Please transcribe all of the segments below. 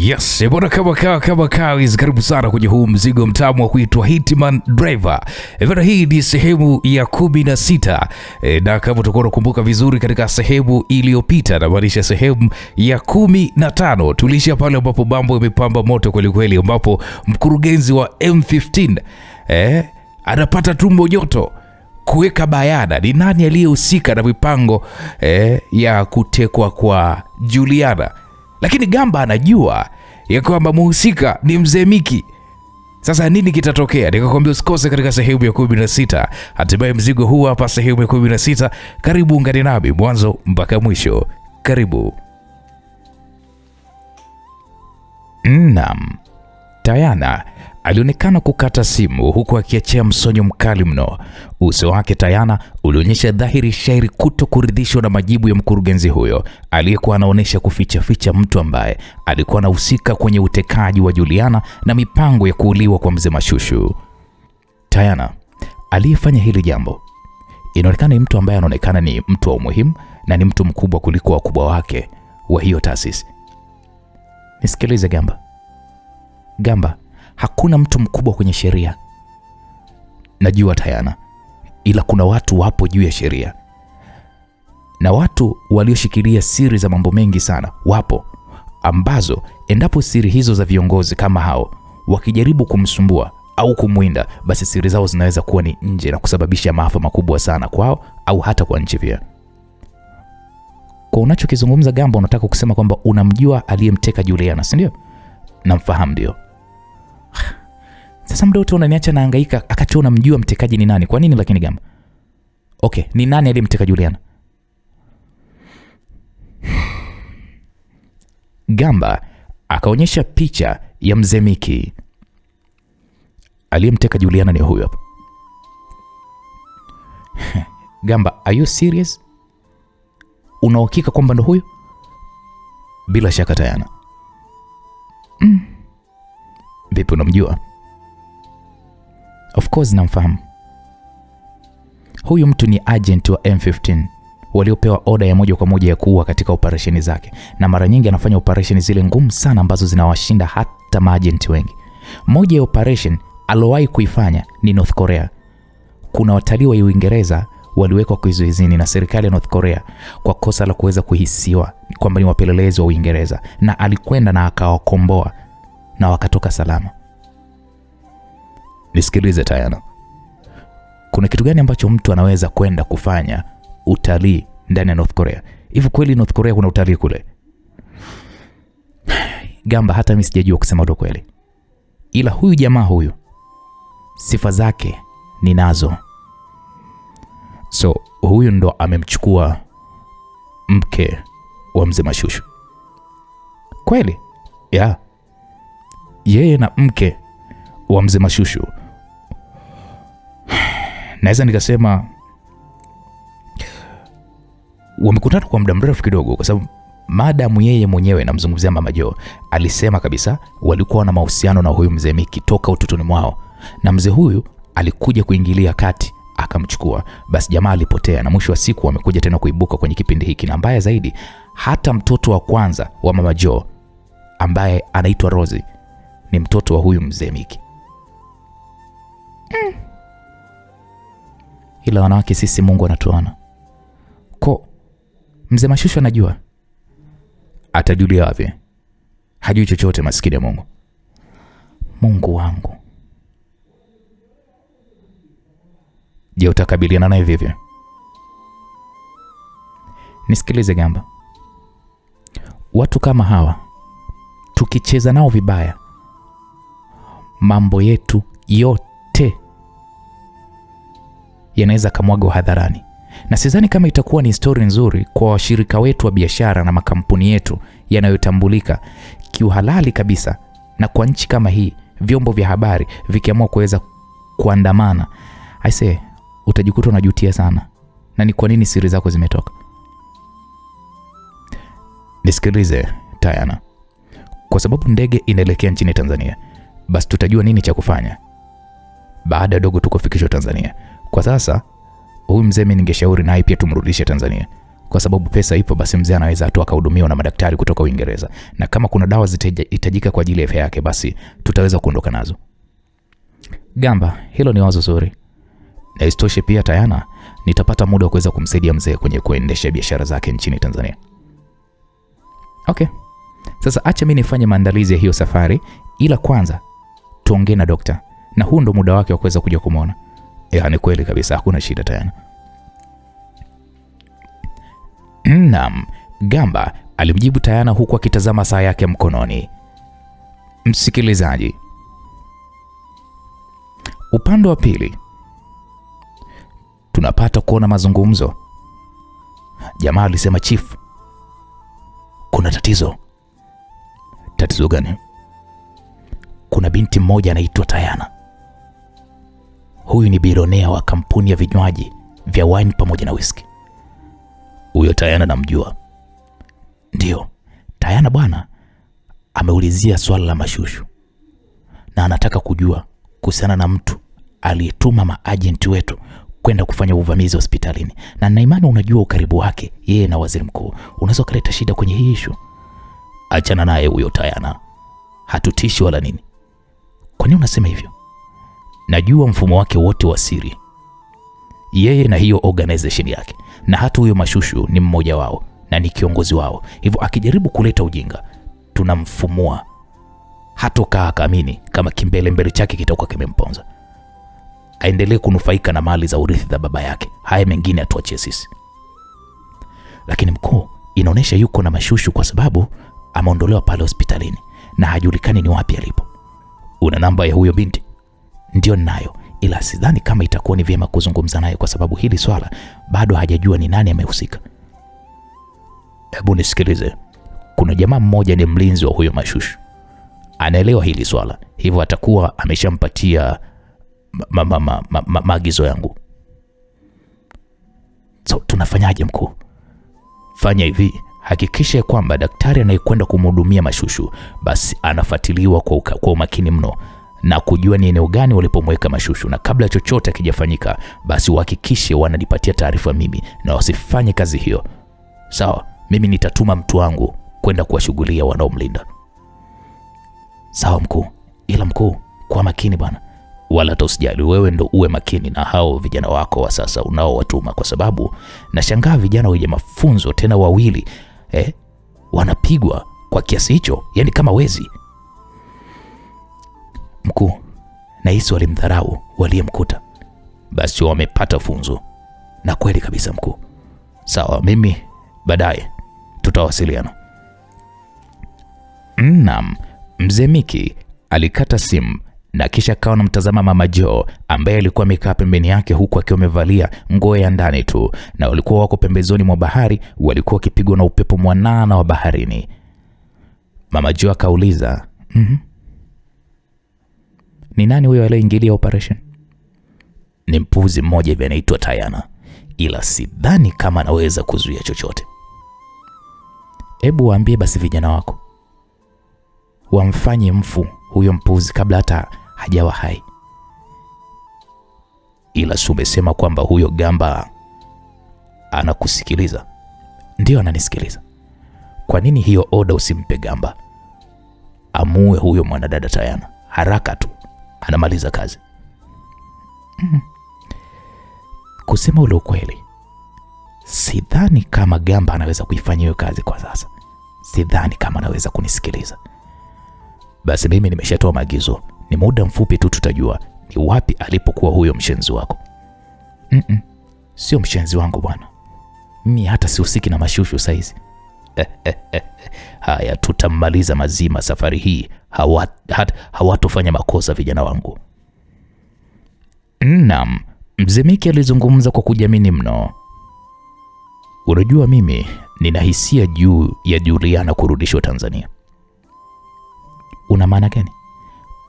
Yes, bwana kama karibu sana kwenye huu mzigo mtamu wa kuitwa Hitman Driver. Bwana, hii ni sehemu ya 16. Na kama utakuwa unakumbuka vizuri katika sehemu iliyopita, na maanisha sehemu ya 15, tulisha pale ambapo mambo yamepamba moto kweli kweli, ambapo mkurugenzi wa M15 anapata tumbo joto kuweka bayana ni nani aliyehusika na mipango ya kutekwa kwa Juliana. Lakini Gamba anajua ya kwamba muhusika ni Mzee Miki. Sasa nini kitatokea? Nikakwambia usikose katika sehemu ya 16. Hatimaye mzigo huu hapa sehemu ya 16. Karibu ungane nami mwanzo mpaka mwisho. Karibu. Naam. Tayana alionekana kukata simu huku akiachia msonyo mkali mno. Uso wake Tayana ulionyesha dhahiri shairi kuto kuridhishwa na majibu ya mkurugenzi huyo, aliyekuwa anaonesha kuficha mtu ambaye alikuwa anahusika kwenye utekaji wa Juliana na mipango ya kuuliwa kwa Mzee Mashushu. Tayana aliyefanya hili jambo inaonekana ni mtu ambaye anaonekana ni mtu wa umuhimu na ni mtu mkubwa kuliko wakubwa wake wa hiyo taasisi. Nisikilize Gamba, hakuna mtu mkubwa kwenye sheria. Najua Tayana, ila kuna watu wapo juu ya sheria. Na watu walioshikilia siri za mambo mengi sana wapo, ambazo endapo siri hizo za viongozi kama hao wakijaribu kumsumbua au kumwinda, basi siri zao zinaweza kuwa ni nje na kusababisha maafa makubwa sana kwao au hata kwa nchi pia. Kwa unachokizungumza Gamba, unataka kusema kwamba unamjua aliyemteka Juliana, si ndio? Namfahamu ndio. Sasa muda wote unaniacha nahangaika akati unamjua mtekaji ni nani? Kwa nini lakini Gamba? Okay, ni nani aliyemteka Juliana? Gamba akaonyesha picha ya Mzee Miki. Aliyemteka Juliana ni huyo hapa. Gamba, are you serious? Unahakika kwamba ndo huyo? Bila shaka Tayana. Vipi unamjua? Of course namfahamu. Huyu mtu ni agent wa M15 waliopewa oda ya moja kwa moja ya kuua katika operesheni zake, na mara nyingi anafanya operesheni zile ngumu sana ambazo zinawashinda hata maagent wengi. Moja ya operation alowahi kuifanya ni North Korea. Kuna watalii wa Uingereza waliwekwa kizuizini na serikali ya North Korea kwa kosa la kuweza kuhisiwa kwamba ni wapelelezi wa Uingereza, na alikwenda na akawakomboa na wakatoka salama. Nisikilize Tayana, kuna kitu gani ambacho mtu anaweza kwenda kufanya utalii ndani ya North Korea? Hivi kweli North Korea kuna utalii kule? Gamba, hata mimi sijajua kusema ndo kweli, ila huyu jamaa huyu sifa zake ninazo. So huyu ndo amemchukua mke wa Mzee Mashushu kweli? Yeah. Yeye na mke wa Mzee Mashushu, naweza nikasema wamekutana kwa muda mrefu kidogo, kwa sababu madamu yeye mwenyewe, namzungumzia Mama Jo, alisema kabisa walikuwa na mahusiano na huyu Mzee Miki toka utotoni mwao, na mzee huyu alikuja kuingilia kati akamchukua. Basi jamaa alipotea, na mwisho wa siku wamekuja tena kuibuka kwenye kipindi hiki, na mbaya zaidi hata mtoto wa kwanza wa Mama Jo ambaye anaitwa Rosie ni mtoto wa huyu Mzee Miki. Ila wanawake sisi Mungu anatuona. Ko Mzee Mashushu anajua? Atajulia wapi? Hajui chochote, maskini ya Mungu. Mungu wangu. Je, utakabiliana naye vipi? Nisikilize Gamba, watu kama hawa tukicheza nao vibaya, mambo yetu yote yanaweza kamwaga hadharani, na sidhani kama itakuwa ni story nzuri kwa washirika wetu wa biashara na makampuni yetu yanayotambulika kiuhalali kabisa. Na kwa nchi kama hii, vyombo vya habari vikiamua kuweza kuandamana, I say utajikuta unajutia sana. Na ni kwa nini siri zako zimetoka? Nisikilize Tayana, kwa sababu ndege inaelekea nchini Tanzania, basi tutajua nini cha kufanya baada dogo tukofikishwa Tanzania. Kwa sasa huyu mzee mimi ningeshauri naye pia tumrudishe Tanzania, kwa sababu pesa ipo, basi mzee anaweza tu akahudumiwa na madaktari kutoka Uingereza, na kama kuna dawa zitahitajika kwa ajili ya afya yake, basi tutaweza kuondoka nazo. Gamba, hilo ni wazo zuri. Na isitoshe pia Tayana, nitapata muda wa kuweza kumsaidia mzee kwenye kuendesha biashara zake nchini Tanzania. Okay. Sasa acha mimi nifanye maandalizi ya hiyo safari, ila kwanza tuongee na dokta. Na huu ndo muda wake wa kuweza kuja kumuona. Ni kweli kabisa, hakuna shida Tayana. Naam, Gamba alimjibu Tayana huku akitazama saa yake mkononi. Msikilizaji, upande wa pili tunapata kuona mazungumzo. Jamaa alisema, chief, kuna tatizo. Tatizo gani? Kuna binti mmoja anaitwa Tayana. Huyu ni bilionea wa kampuni ya vinywaji vya wine pamoja na whisky. Huyo Tayana namjua. Ndio, Tayana bwana ameulizia swala la mashushu na anataka kujua kuhusiana na mtu aliyetuma maagenti wetu kwenda kufanya uvamizi hospitalini, na nina imani unajua ukaribu wake yeye na waziri mkuu unaweza kuleta shida kwenye hii issue. Achana naye huyo Tayana, hatutishi wala nini. Kwa nini unasema hivyo? Najua mfumo wake wote wa siri, yeye na hiyo organization yake, na hata huyo mashushu ni mmoja wao na ni kiongozi wao. Hivyo akijaribu kuleta ujinga tunamfumua, hatokaa kamini kama kimbele mbele chake kitakuwa kimemponza. Aendelee kunufaika na mali za urithi za baba yake, haya mengine atuachie sisi. Lakini mkuu, inaonesha yuko na mashushu kwa sababu ameondolewa pale hospitalini na hajulikani ni wapi alipo. Una namba ya huyo binti? Ndio ninayo, ila sidhani kama itakuwa ni vyema kuzungumza naye kwa sababu hili swala bado hajajua ni nani amehusika. Hebu nisikilize. Kuna jamaa mmoja ni mlinzi wa huyo mashushu, anaelewa hili swala, hivyo atakuwa ameshampatia maagizo yangu. So tunafanyaje mkuu? Fanya hivi, hakikisha kwamba daktari anayekwenda kumhudumia mashushu basi anafuatiliwa kwa umakini mno na kujua ni eneo gani walipomweka mashushu, na kabla chochote kijafanyika basi uhakikishe wananipatia taarifa mimi na wasifanye kazi hiyo. Sawa, mimi nitatuma mtu wangu kwenda kuwashughulia wanaomlinda. Sawa mkuu, ila mkuu, kwa makini bwana. Wala usijali, wewe ndo uwe makini na hao vijana wako wa sasa unaowatuma, kwa sababu nashangaa vijana wenye mafunzo tena wawili wanapigwa kwa kiasi hicho, yani kama wezi. Mkuu, na hisi walimdharau waliyemkuta, basi wamepata funzo. Na kweli kabisa mkuu. Sawa, mimi baadaye tutawasiliana. Naam, mzee Miki alikata simu na kisha akawa anamtazama Mama Joe ambaye alikuwa amekaa pembeni yake huku akiwa amevalia nguo ya ndani tu, na walikuwa wako pembezoni mwa bahari, walikuwa wakipigwa na upepo mwanana wa baharini. Mama Joe akauliza, ni nani huyo aliyeingilia operation? Ni mpuzi mmoja hivi anaitwa Tayana, ila sidhani kama anaweza kuzuia chochote. Hebu waambie basi vijana wako wamfanye mfu huyo mpuzi kabla hata hajawa hai. Ila umesema kwamba huyo Gamba anakusikiliza? Ndio, ananisikiliza. Kwa nini hiyo oda usimpe Gamba? Amue huyo mwanadada Tayana haraka tu, anamaliza kazi. Kusema ule ukweli, sidhani kama Gamba anaweza kuifanya hiyo kazi kwa sasa. Sidhani kama anaweza kunisikiliza. Basi mimi nimeshatoa maagizo, ni muda mfupi tu tutajua ni wapi alipokuwa huyo mshenzi wako. Sio mshenzi wangu bwana, mimi hata sihusiki na mashushu saizi. Haya, tutamaliza mazima safari hii, hawatofanya makosa vijana wangu. Naam, mzee Miki alizungumza kwa kujiamini mno. Unajua, mimi nina hisia juu ya Juliana kurudishwa Tanzania. Una maana gani?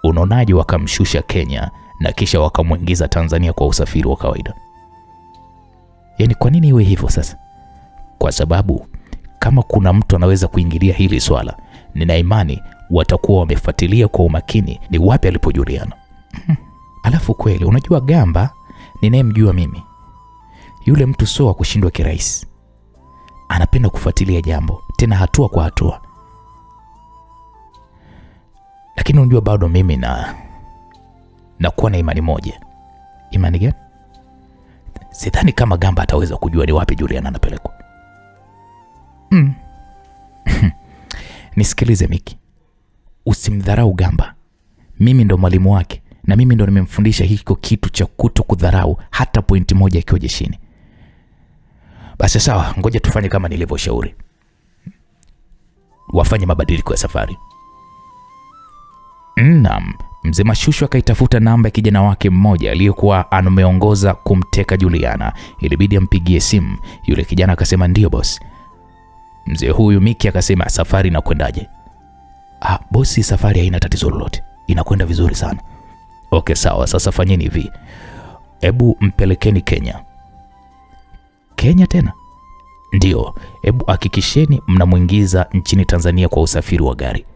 Unaonaje wakamshusha Kenya na kisha wakamwingiza Tanzania kwa usafiri wa kawaida? Yaani kwa nini iwe hivyo sasa? Kwa sababu kama kuna mtu anaweza kuingilia hili swala, nina imani watakuwa wamefuatilia kwa umakini ni wapi alipo Juliana. Alafu kweli, unajua Gamba ninayemjua mimi, yule mtu sio wa kushindwa kirahisi. anapenda kufuatilia jambo tena hatua kwa hatua. Lakini unajua bado mimi nakuwa na imani moja. Imani gani? Sidhani kama Gamba ataweza kujua ni wapi Juliana anapelekwa. Nisikilize Miki, usimdharau Gamba. Mimi ndo mwalimu wake na mimi ndo nimemfundisha hiko kitu cha kuto kudharau hata pointi moja ikiwa jeshini. Basi sawa, ngoja tufanye kama nilivyoshauri. Wafanye mabadiliko ya safari. Naam, Mzee Mashushu akaitafuta namba ya kijana wake mmoja aliyekuwa ameongoza kumteka Juliana. Ilibidi ampigie simu. Yule kijana akasema ndio boss. Mzee huyu Miki akasema safari inakwendaje? Bosi, safari haina tatizo lolote. Inakwenda vizuri sana. Okay sawa, sasa fanyeni hivi. Hebu mpelekeni Kenya. Kenya tena? Ndio, hebu hakikisheni mnamuingiza nchini Tanzania kwa usafiri wa gari.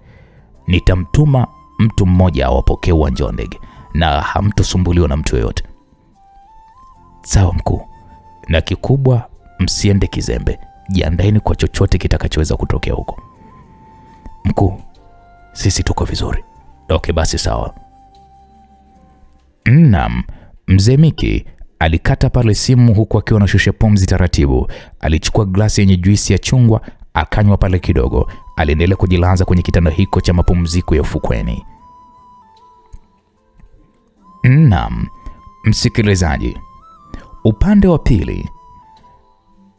Nitamtuma mtu mmoja awapokee uwanja wa ndege na hamtosumbuliwa na mtu yeyote. Sawa mkuu. Na kikubwa msiende kizembe. Jiandaeni kwa chochote kitakachoweza kutokea huko. Mkuu, sisi tuko vizuri. Okay basi sawa. Naam, Mzee Miki alikata pale simu huku akiwa anashusha pumzi taratibu. Alichukua glasi yenye juisi ya chungwa, akanywa pale kidogo. Aliendelea kujilaza kwenye kitanda hiko cha mapumziko ya ufukweni. Naam, msikilizaji, upande wa pili.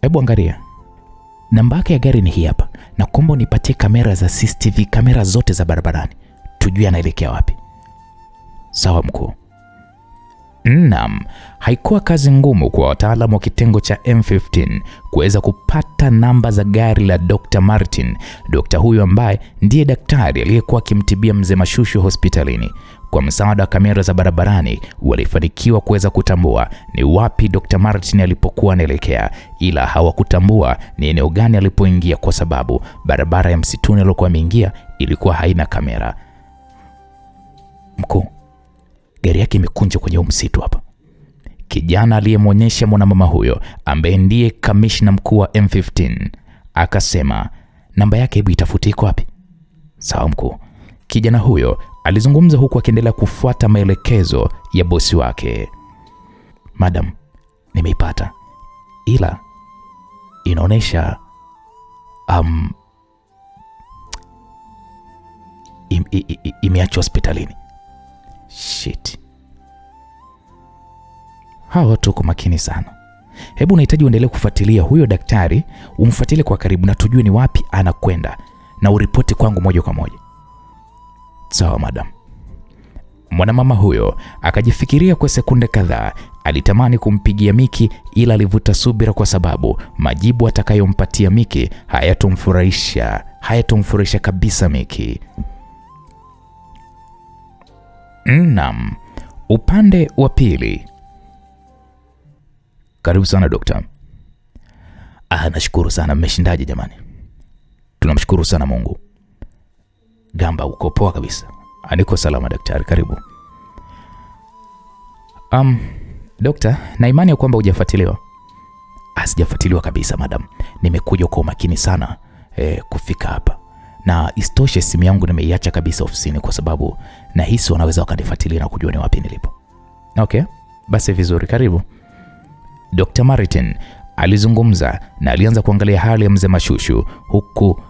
Hebu angalia. Namba yake ya gari ni hii hapa. Na kuomba unipatie kamera za CCTV, kamera zote za barabarani. Tujue anaelekea wapi. Sawa mkuu. Naam, haikuwa kazi ngumu kwa wataalamu wa kitengo cha M15 kuweza kupata namba za gari la Dr. Martin. Dr. huyu ambaye ndiye daktari aliyekuwa akimtibia Mzee Mashushu hospitalini. Kwa msaada wa kamera za barabarani walifanikiwa kuweza kutambua ni wapi Dr. Martin alipokuwa anaelekea, ila hawakutambua ni eneo gani alipoingia kwa sababu barabara ya msituni aliyokuwa ameingia ilikuwa haina kamera. Mkuu, gari yake imekunja kwenye msitu hapa. Kijana aliyemwonyesha mwanamama huyo ambaye ndiye kamishna mkuu wa M15 akasema namba yake hebu itafute iko wapi. Sawa mkuu. Kijana huyo alizungumza huku akiendelea kufuata maelekezo ya bosi wake. Madam, nimeipata. Ila inaonesha imeachwa hospitalini. Shit. Hawa watu wako makini sana. Hebu unahitaji uendelee kufuatilia huyo daktari, umfuatilie kwa karibu na tujue ni wapi anakwenda na uripoti kwangu moja kwa moja. Sawa madam. Mwanamama huyo akajifikiria kwa sekunde kadhaa. Alitamani kumpigia Miki ila alivuta subira kwa sababu majibu atakayompatia Miki hayatomfurahisha kabisa Miki. Naam, upande wa pili. Karibu sana dokta. Nashukuru sana. Mmeshindaje jamani? Tunamshukuru sana Mungu. Gamba uko poa kabisa? Niko salama daktari, karibu. Dokta, na imani ya kwamba hujafuatiliwa. Sijafuatiliwa kabisa madam. Nimekuja kwa umakini sana kufika hapa. Na istoshe simu yangu nimeiacha kabisa ofisini kwa sababu nahisi wanaweza wakanifuatilia na kujua ni wapi nilipo. Okay, basi vizuri, karibu. Dr. Martin alizungumza na alianza kuangalia hali ya Mzee Mashushu huku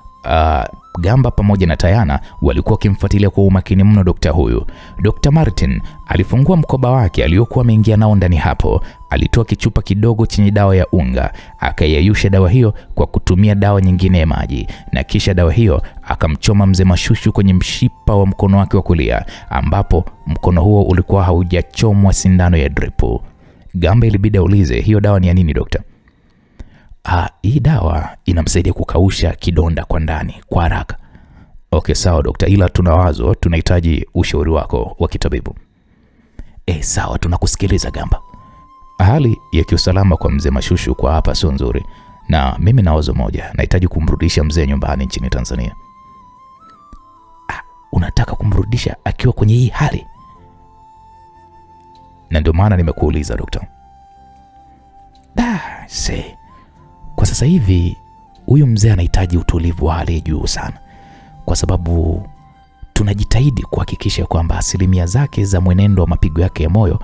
Gamba pamoja na Tayana walikuwa wakimfuatilia kwa umakini mno dokta huyu. Dr. Martin alifungua mkoba wake aliyokuwa ameingia nao ndani hapo. Alitoa kichupa kidogo chenye dawa ya unga, akayayusha dawa hiyo kwa kutumia dawa nyingine ya maji, na kisha dawa hiyo akamchoma Mzee Mashushu kwenye mshipa wa mkono wake wa kulia, ambapo mkono huo ulikuwa haujachomwa sindano ya dripu. Gamba ilibidi aulize, hiyo dawa ni ya nini dokta? Hii dawa inamsaidia kukausha kidonda kwa ndani kwa haraka. Okay sawa dokta, ila tunahitaji ushauri wako wa kitabibu. Sawa, tunakusikiliza Gamba. Hali ya kiusalama kwa Mzee Mashushu kwa hapa sio nzuri, na mimi na wazo moja, nahitaji kumrudisha mzee nyumbani nchini Tanzania. Unataka kumrudisha akiwa kwenye hii hali? Na ndio maana nimekuuliza dokta. Kwa sasa hivi huyu mzee anahitaji utulivu wa hali ya juu sana, kwa sababu tunajitahidi kuhakikisha kwamba asilimia zake za mwenendo wa mapigo yake ya moyo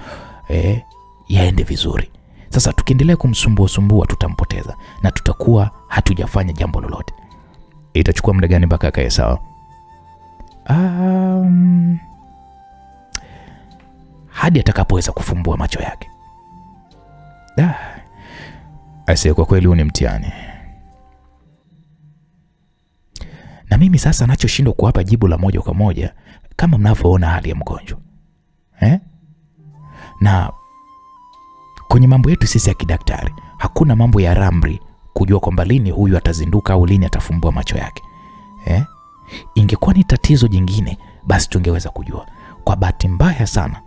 yaende vizuri. Sasa tukiendelea kumsumbua tutampoteza na tutakuwa hatujafanya jambo lolote. Itachukua muda gani mpaka akae sawa? Hadi atakapoweza kufumbua macho yake. Asiye, kwa kweli ni mtihani. Na mimi sasa nachoshindwa kuwapa jibu la moja kwa moja, kama mnavyoona hali ya mgonjwa. Na kwenye mambo yetu sisi ya kidaktari, hakuna mambo ya ramri kujua kwamba lini huyu atazinduka au lini atafumbua macho yake. Ingekuwa ni tatizo jingine, basi tungeweza kujua. Kwa bahati mbaya sana,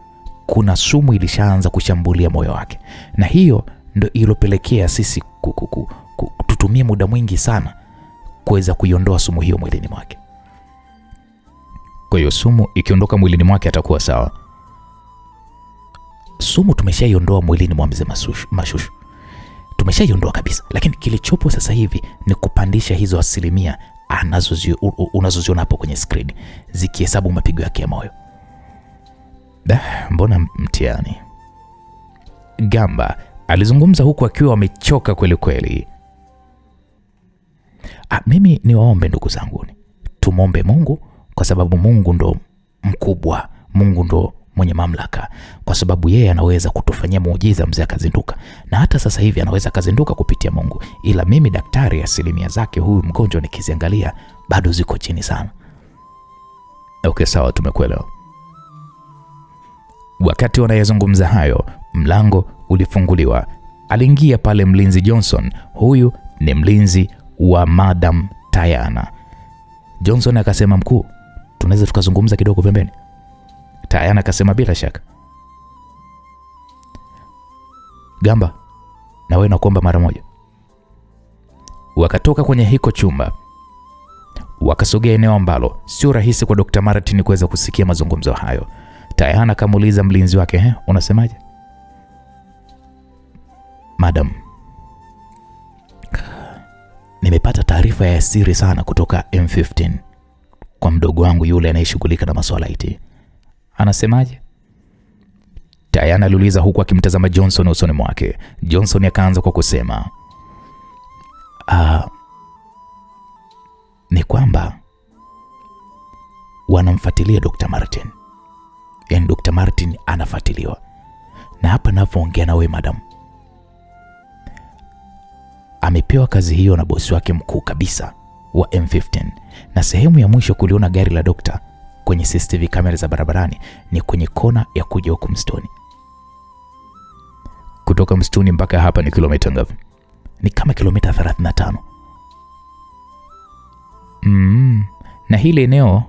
kuna sumu ilishaanza kushambulia moyo wake, na hiyo ndio ilopelekea sisi tutumie muda mwingi sana kuweza kuiondoa sumu hiyo mwilini mwake. Kwa hiyo sumu ikiondoka mwilini mwake atakuwa sawa. Sumu tumeshaiondoa mwilini mwa mzee Mashushu, tumeshaiondoa kabisa, lakini kilichopo sasa hivi ni kupandisha hizo asilimia unazoziona hapo kwenye screen, zikihesabu mapigo yake ya moyo. Mbona mtihani? Gamba alizungumza huku akiwa amechoka kweli kweli. Mimi niwaombe ndugu zangu, tumombe Mungu, kwa sababu Mungu ndo mkubwa, Mungu ndo mwenye mamlaka, kwa sababu yeye anaweza kutufanyia muujiza mzee akazinduka, na hata sasa hivi anaweza kazinduka kupitia Mungu. Ila mimi daktari, asilimia zake huyu mgonjwa nikiziangalia bado ziko chini sana. Okay, sawa, tumekuelewa. Wakati wanayezungumza hayo, mlango ulifunguliwa. Aliingia pale mlinzi Johnson. Huyu ni mlinzi wa Madam Tayana. Johnson akasema, mkuu, tunaweza tukazungumza kidogo pembeni? Tayana akasema, bila shaka. Gamba, na wewe nakuomba mara moja. Wakatoka kwenye hiko chumba, wakasogea eneo ambalo sio rahisi kwa Dr. Martin kuweza kusikia mazungumzo hayo. Tayana kamuuliza mlinzi wake, unasemaje? Madam, nimepata taarifa ya siri sana kutoka M15 kwa mdogo wangu yule anayeshughulika na masuala IT. Anasemaje? Tayana aliuliza huku akimtazama Johnson usoni mwake. Johnson akaanza kwa kusema, ni kwamba wanamfuatilia Dr. Martin. Yaani Dr. Martin anafuatiliwa. Na hapa ninapoongea na wewe madam, amepewa kazi hiyo na bosi wake mkuu kabisa wa M15, na sehemu ya mwisho kuliona gari la dokta kwenye CCTV kamera za barabarani ni kwenye kona ya kuja huko msituni. Kutoka msituni mpaka hapa ni kilomita ngapi? Ni kama kilomita 35. Na hili eneo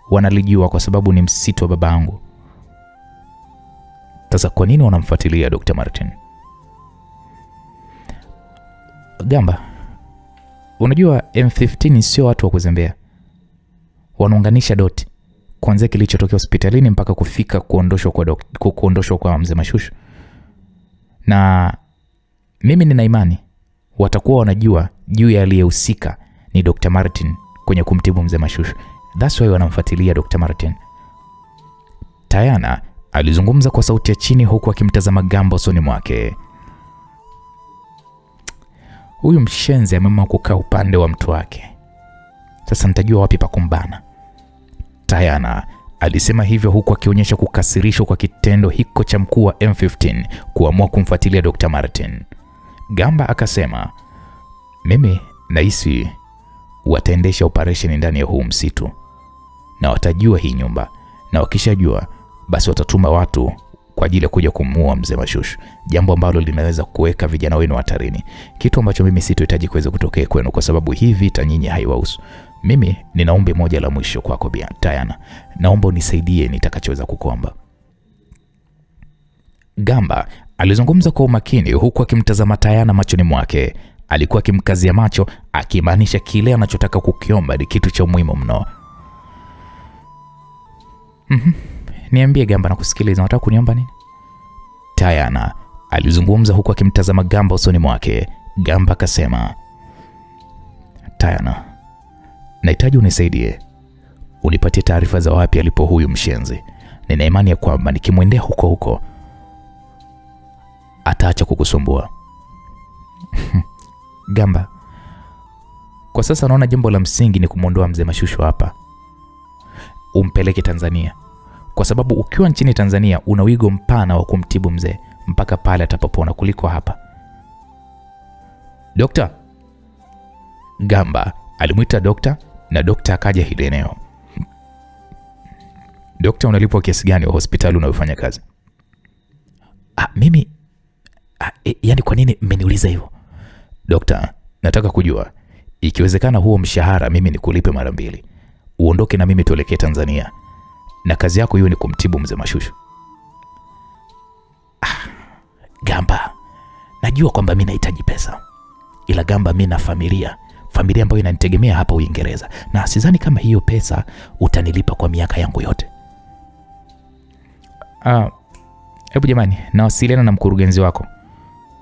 wanalijua kwa sababu ni msitu wa babangu. Sasa kwa nini wanamfuatilia Dr. Martin? Gamba, unajua M15 sio watu wa kuzembea. Wanaunganisha doti kuanzia kilichotokea hospitalini mpaka kufika kuondoshwa kwa mzee Mashushu. Na mimi nina imani watakuwa wanajua juu ya aliyehusika ni Dr. Martin kwenye kumtibu mzee Mashushu. That's why wanamfuatilia Dr. Martin. Tayana alizungumza kwa sauti ya chini huku akimtazama Gamba usoni mwake. Huyu mshenzi ameamua kukaa upande wa mtu wake. Sasa nitajua wapi pa kumbana. Tayana alisema hivyo huku akionyesha kukasirishwa kwa kitendo hiko cha mkuu wa M15 kuamua kumfuatilia Dr. Martin. Gamba akasema, mimi nahisi wataendesha operation ndani ya huu msitu na watajua hii nyumba, na wakishajua basi watatuma watu kwa ajili ya kuja kumuua mzee Mashushu, jambo ambalo linaweza kuweka vijana wenu hatarini, kitu ambacho mimi sitohitaji kuweza kutokea kwenu kwa sababu hii vita nyinyi haiwahusu. Mimi ninaomba moja la mwisho kwako Tayana, naomba unisaidie nitakachoweza kukuomba. Gamba alizungumza kwa umakini huku akimtazama Tayana machoni mwake. Alikuwa akimkazia macho akimaanisha kile anachotaka kukiomba ni kitu cha muhimu mno. Niambie Gamba, na kusikiliza. Unataka kuniomba nini? Tayana alizungumza huku akimtazama Gamba usoni mwake. Gamba akasema, Tayana, nahitaji unisaidie. Unipatie taarifa za wapi alipo huyu mshenzi. Nina imani ya kwamba nikimwendea huko ataacha kukusumbua. Gamba, kwa sasa naona jambo la msingi ni kumwondoa mzee Mashushu hapa. Umpeleke Tanzania. Kwa sababu ukiwa nchini Tanzania una wigo mpana wa kumtibu mzee mpaka pale atapopona kuliko hapa. Dokta. Gamba alimuita dokta na dokta akaja hili eneo. Dokta, unalipwa kiasi gani wa hospitali unayofanya kazi? Mimi yani kwa nini mmeniuliza hivyo? Dokta, nataka kujua ikiwezekana huo mshahara mimi nikulipe mara 2. Uondoke na mimi tuelekee Tanzania. Na kazi yako hiyo ni kumtibu mzee Mashushu. Gamba, najua kwamba mimi nahitaji pesa. Ila Gamba, mimi na familia ambayo inanitegemea hapa Uingereza, na sidhani kama hiyo pesa utanilipa kwa miaka yangu yote. Hebu jamani, nawasiliana na mkurugenzi wako.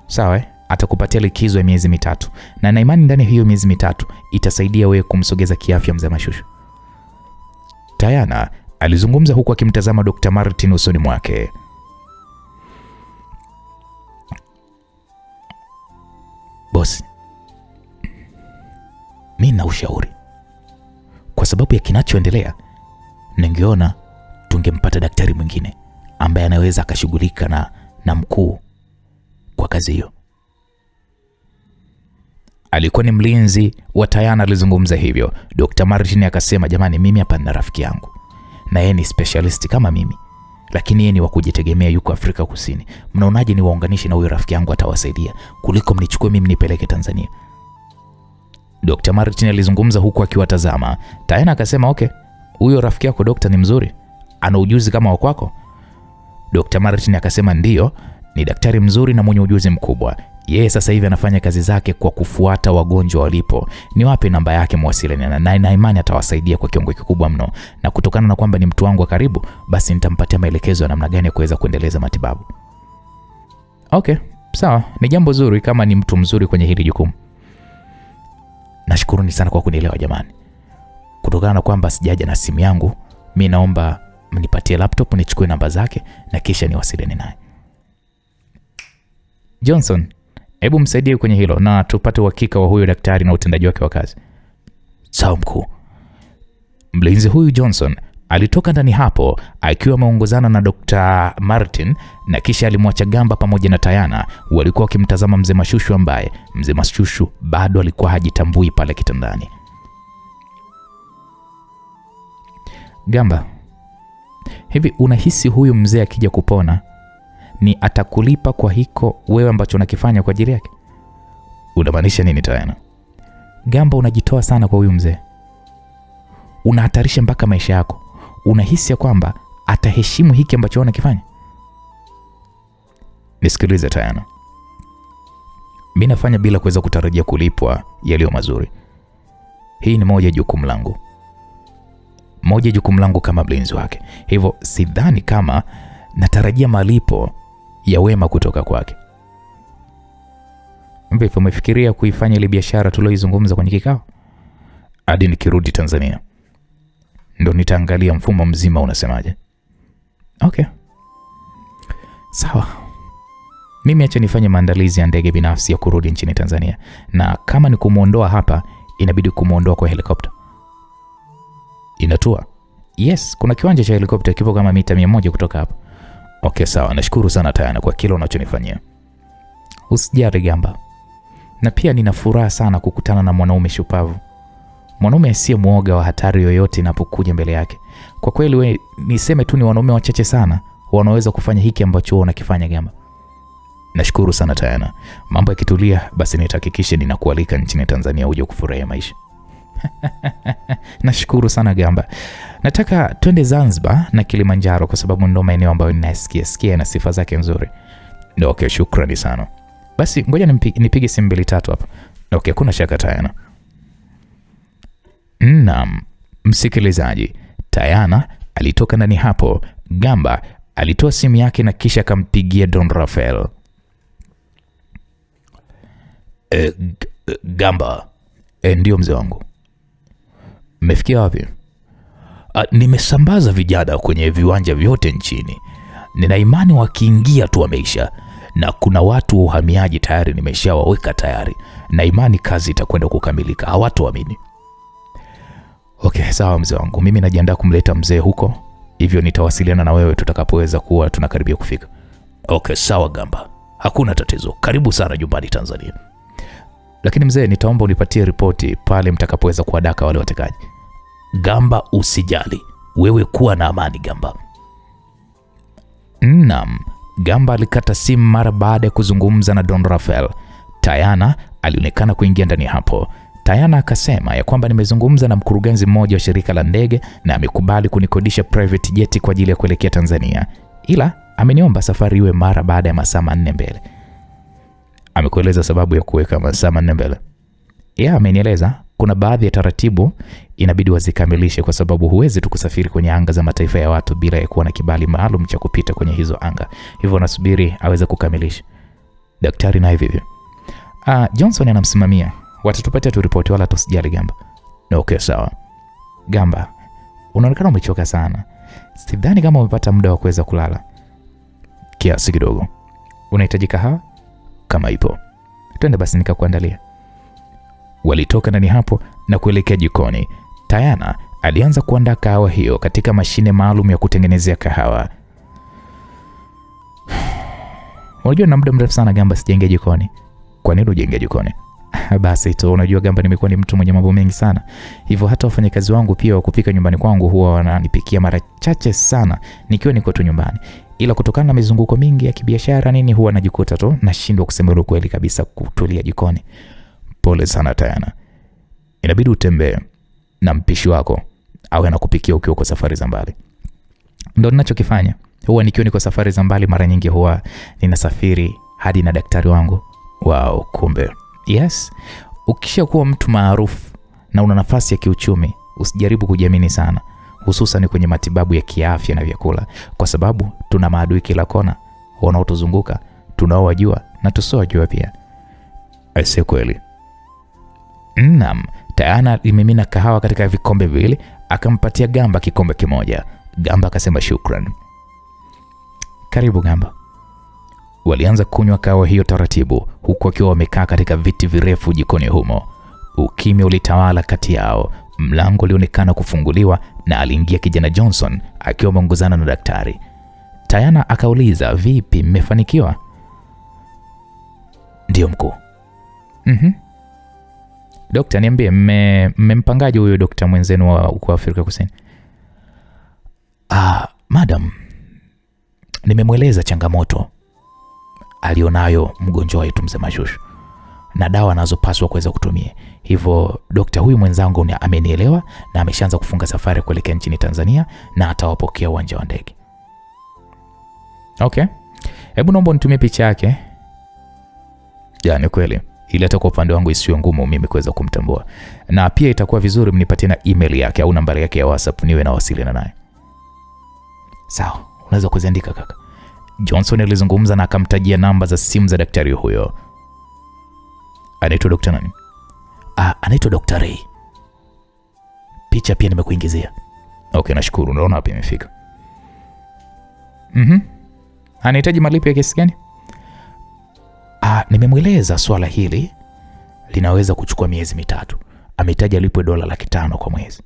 Sawa, atakupatia likizo ya miezi 3 na na imani ndani hiyo miezi 3 itasaidia wewe kumsogeza kiafya mzee Mashushu. Tayana alizungumza huku akimtazama Dr. Martin usoni mwake. Boss, mimi na ushauri. Kwa sababu ya kinachoendelea, ningeona tungempata daktari mwingine ambaye anaweza akashughulika na mkuu kwa kazi hiyo. Alikuwa ni mlinzi wa Tayana alizungumza hivyo. Dr. Martin akasema, jamani, mimi hapa nina rafiki yangu na yeye ni specialist kama mimi, lakini yeye ni wa kujitegemea, yuko Afrika Kusini. Mnaonaje ni waunganishe na huyo rafiki yangu, atawasaidia kuliko mnichukue mimi nipeleke Tanzania? Dr. Martin alizungumza huku akiwatazama. Tayana akasema, okay, huyo rafiki yako dokta ni mzuri, ana ujuzi kama wa kwako? Dr. Martin akasema, ndio, ni daktari mzuri na mwenye ujuzi mkubwa. Yeye sasa hivi anafanya kazi zake kwa kufuata wagonjwa walipo. Ni wape namba yake muwasiliane na imani atawasaidia kwa kiwango kikubwa mno, na kutokana na kwamba ni mtu wangu wa karibu, basi nitampatia maelekezo ya namna gani ya kuweza kuendeleza matibabu. Okay, sawa, ni jambo zuri kama ni mtu mzuri kwenye hili jukumu. Nashukuruni sana kwa kunielewa jamani. Kutokana na kwamba sijaja na simu yangu, mimi naomba mnipatie laptop nichukue namba zake na kisha niwasiliane naye. Johnson, hebu msaidie kwenye hilo na tupate uhakika wa huyo daktari na utendaji wake wa kazi. Sawa mkuu. Mlinzi huyu Johnson alitoka ndani hapo akiwa ameongozana na Dr. Martin, na kisha alimwacha Gamba pamoja na Tayana. Walikuwa wakimtazama mzee Mashushu ambaye mzee Mashushu bado alikuwa hajitambui pale kitandani. Gamba, hivi unahisi huyu mzee akija kupona ni atakulipa kwa hiko wewe ambacho unakifanya kwa ajili yake? Unamaanisha nini Tayana? Gamba, unajitoa sana kwa huyu mzee. Unahatarisha mpaka maisha yako. Unahisi ya kwamba ataheshimu hiki ambacho unakifanya? Nisikilize Tayana. Mimi nafanya bila kuweza kutarajia kulipwa yaliyo mazuri. Hii ni moja jukumu langu kama mlinzi wake. Hivyo sidhani kama natarajia malipo ya wema kutoka kwake. Vipi, umefikiria kuifanya ile biashara tulioizungumza kwenye kikao? Hadi nikirudi Tanzania ndo nitaangalia mfumo mzima unasemaje. Okay, sawa. Mimi acha nifanye maandalizi ya ndege binafsi ya kurudi nchini Tanzania, na kama ni kumuondoa hapa inabidi kumuondoa kwa helikopta. Inatua? Yes, kuna kiwanja cha helikopta kipo kama mita 100 kutoka hapa. Okay, sawa. Nashukuru sana Tayana kwa kile unachonifanyia. Usijali Gamba. Na pia nina furaha sana kukutana na mwanaume shupavu. Mwanaume asiye muoga wa hatari yoyote inapokuja mbele yake. Kwa kweli we niseme tu ni wanaume wachache sana wanaweza kufanya hiki ambacho unakifanya Gamba. Nashukuru sana Tayana. Mambo yakitulia basi nitahakikisha ninakualika nchini Tanzania uje kufurahia maisha. Nashukuru sana Gamba. Nataka twende Zanzibar na Kilimanjaro kwa sababu ndio maeneo ambayo ninasikia na sifa zake nzuri. Ndio, okay, shukrani sana. Basi ngoja nipige simu 2-3 hapa. Okay, kuna shaka Tayana. Naam, msikilizaji, Tayana alitoka ndani hapo. Gamba alitoa simu yake na kisha akampigia Don Rafael. Gamba, Ndio mzee wangu. Mmefikia wapi? Nimesambaza vijana kwenye viwanja vyote nchini. Nina imani wakiingia tu wameisha, na kuna watu wa uhamiaji tayari nimeshawaweka tayari, na imani kazi itakwenda kukamilika, hawatoamini. Okay, sawa mzee wangu, mimi najiandaa kumleta mzee huko, hivyo nitawasiliana na wewe tutakapoweza kuwa tunakaribia kufika. Okay, sawa Gamba, hakuna tatizo. Karibu sana nyumbani Tanzania. Lakini mzee, nitaomba unipatie ripoti pale mtakapoweza kuwadaka wale watekaji. Gamba, usijali, wewe kuwa na amani Gamba. Naam, Gamba alikata simu mara baada ya kuzungumza na Don Rafael. Tayana alionekana kuingia ndani hapo. Tayana akasema ya kwamba nimezungumza na mkurugenzi mmoja wa shirika la ndege na amekubali kunikodisha private jet kwa ajili ya kuelekea Tanzania, ila ameniomba safari iwe mara baada ya masaa 4 mbele. Amekueleza sababu ya kuweka masaa 4 mbele? Amenieleza kuna baadhi ya taratibu inabidi wazikamilishe kwa sababu huwezi tu kusafiri kwenye anga za mataifa ya watu bila ya kuwa na kibali maalum cha kupita kwenye hizo anga. Hivyo nasubiri aweze kukamilisha. Daktari naye vipi? Johnson anamsimamia. Watatupatia tu ripoti wala tusijali Gamba. Okay, sawa. Gamba, unaonekana umechoka sana. Sidhani kama umepata muda wa kuweza kulala. Kiasi kidogo. Unahitaji kahawa? Kama ipo. Twende basi nikakuandalia. Walitoka ndani hapo na kuelekea jikoni. Tayana alianza kuandaa kahawa hiyo katika mashine maalum ya kutengenezea kahawa. Unajua na muda mrefu sana Gamba sijaingia jikoni. Kwa nini hujaingia jikoni? Basi tu, unajua Gamba, nimekuwa ni mtu mwenye mambo mengi sana. Hivyo hata wafanyakazi wangu pia wa kupika nyumbani kwangu huwa wananipikia mara chache sana nikiwa niko tu nyumbani. Ila kutokana na mizunguko mingi ya kibiashara nini huwa najikuta tu nashindwa kusema ukweli kabisa kutulia jikoni. Pole sana Tayana. Inabidi utembee na mpishi wako au anakupikia ukiwa kwa safari za mbali. Ndio ninachokifanya. Huwa nikiwa niko safari za mbali mara nyingi huwa ninasafiri hadi na daktari wangu. Wow, kumbe. Yes. Ukishakuwa mtu maarufu na una nafasi ya kiuchumi, usijaribu kujiamini sana, hususan kwenye matibabu ya kiafya na vyakula, kwa sababu tuna maadui kila kona wanaotuzunguka, tunaowajua na tusiowajua pia. Aise kweli. Naam, Tayana alimimina kahawa katika vikombe viwili, akampatia Gamba kikombe kimoja. Gamba akasema shukran. Karibu Gamba. Walianza kunywa kahawa hiyo taratibu, huku wakiwa wamekaa katika viti virefu jikoni humo. Ukimya ulitawala kati yao. Mlango ulionekana kufunguliwa na aliingia kijana Johnson akiwa ameongozana na daktari. Tayana akauliza, vipi, mmefanikiwa? Ndio mkuu. Dokta, niambie, mmempangaje huyo dokta mwenzenu wa huko Afrika Kusini? Madam, nimemweleza changamoto alionayo mgonjwa wetu mzee Mashushu na dawa anazopaswa kuweza kutumia. Hivyo dokta huyu mwenzangu amenielewa na ameshaanza kufunga safari kuelekea nchini Tanzania na atawapokea uwanja wa ndege. Okay. Hebu naomba nitumie picha yake. Ni kweli. Ili hata kwa upande wangu isiwe ngumu mimi kuweza kumtambua. Na pia itakuwa vizuri mnipatie na email yake au nambari yake ya WhatsApp niwe na wasiliana naye. Sawa, unaweza kuziandika kaka. Johnson alizungumza na akamtajia namba za simu za daktari huyo. Anaitwa Dr. nani? Anaitwa Dr. Ray. Picha pia nimekuingizia. Okay, nashukuru. Unaona hapa imefika. Anahitaji malipo ya kiasi gani? Nimemweleza swala hili linaweza kuchukua miezi 3. Amehitaji alipwe $500 kwa mwezi.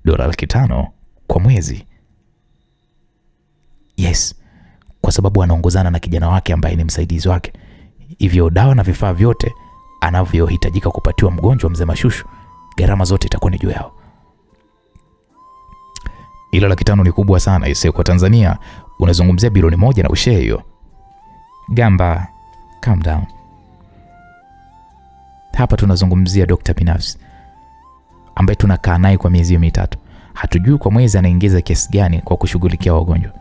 $500 kwa mwezi? Yes. Kwa sababu anaongozana na kijana wake ambaye ni msaidizi wake. Hivyo dawa na vifaa vyote anavyohitajika kupatiwa mgonjwa mzee Mashushu, gharama zote itakuwa ni juu yao. Ila $500 ni kubwa sana. Isiyo kwa Tanzania unazungumzia bilioni 1 na ushe hiyo. Gamba, calm down. Hapa tunazungumzia dokta binafsi ambaye tunakaa naye kwa miezi 3. Hatujui kwa mwezi anaingiza kiasi gani kwa kushughulikia wagonjwa.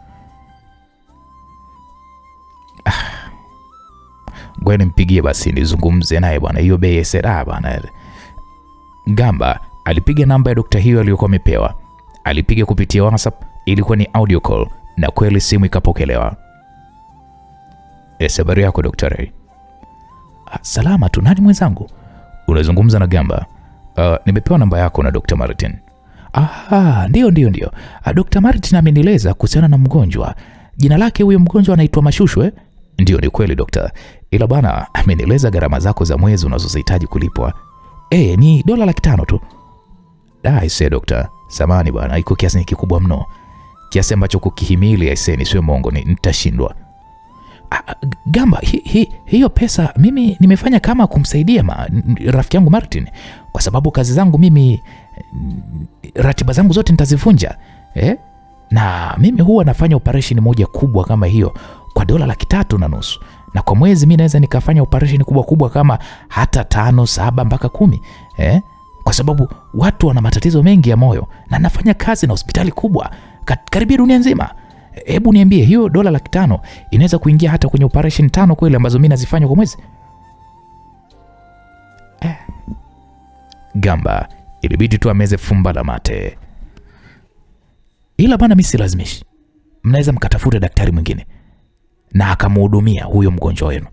Ngoja nimpigie basi nizungumze naye bwana. Hiyo bei sera bwana. Gamba alipiga namba ya dokta hiyo aliyokuwa amepewa. Alipiga kupitia WhatsApp, ilikuwa ni audio call na kweli simu ikapokelewa. Habari yako Dr. Ray? Salama tu, nani mwenzangu? Unazungumza na Gamba? Nimepewa namba yako na Dr. Martin. Ndio. Dr. Martin amenieleza kuhusiana na mgonjwa. Jina lake huyo mgonjwa anaitwa Mashushu. Ndio, ni kweli dokta. Ila bana, amenieleza gharama zako za mwezi unazozihitaji kulipwa. Ni $500 tu. Aise dokta, samani bwana, iko kiasi kikubwa mno. Kiasi ambacho kukihimili aise, nisiwe mongo, nitashindwa. Gamba, hiyo pesa mimi nimefanya kama kumsaidia rafiki yangu Martin, kwa sababu kazi zangu mimi, ratiba zangu zote nitazivunja. Na mimi huwa nafanya operation moja kubwa kama hiyo kwa $350, na kwa mwezi mimi naweza nikafanya operation kubwa kama hata 5, 7 mpaka 10. Kwa sababu watu wana matatizo mengi ya moyo, na nafanya kazi na hospitali kubwa karibia dunia nzima. Hebu niambie, hiyo $500 inaweza kuingia hata kwenye operation 5 kweli ambazo mimi nazifanya kwa mwezi? Gamba ilibidi tu ameze fumba la mate. Ila bana, mimi silazimishi. Mnaweza mkatafuta daktari mwingine na akamhudumia huyo mgonjwa wenu.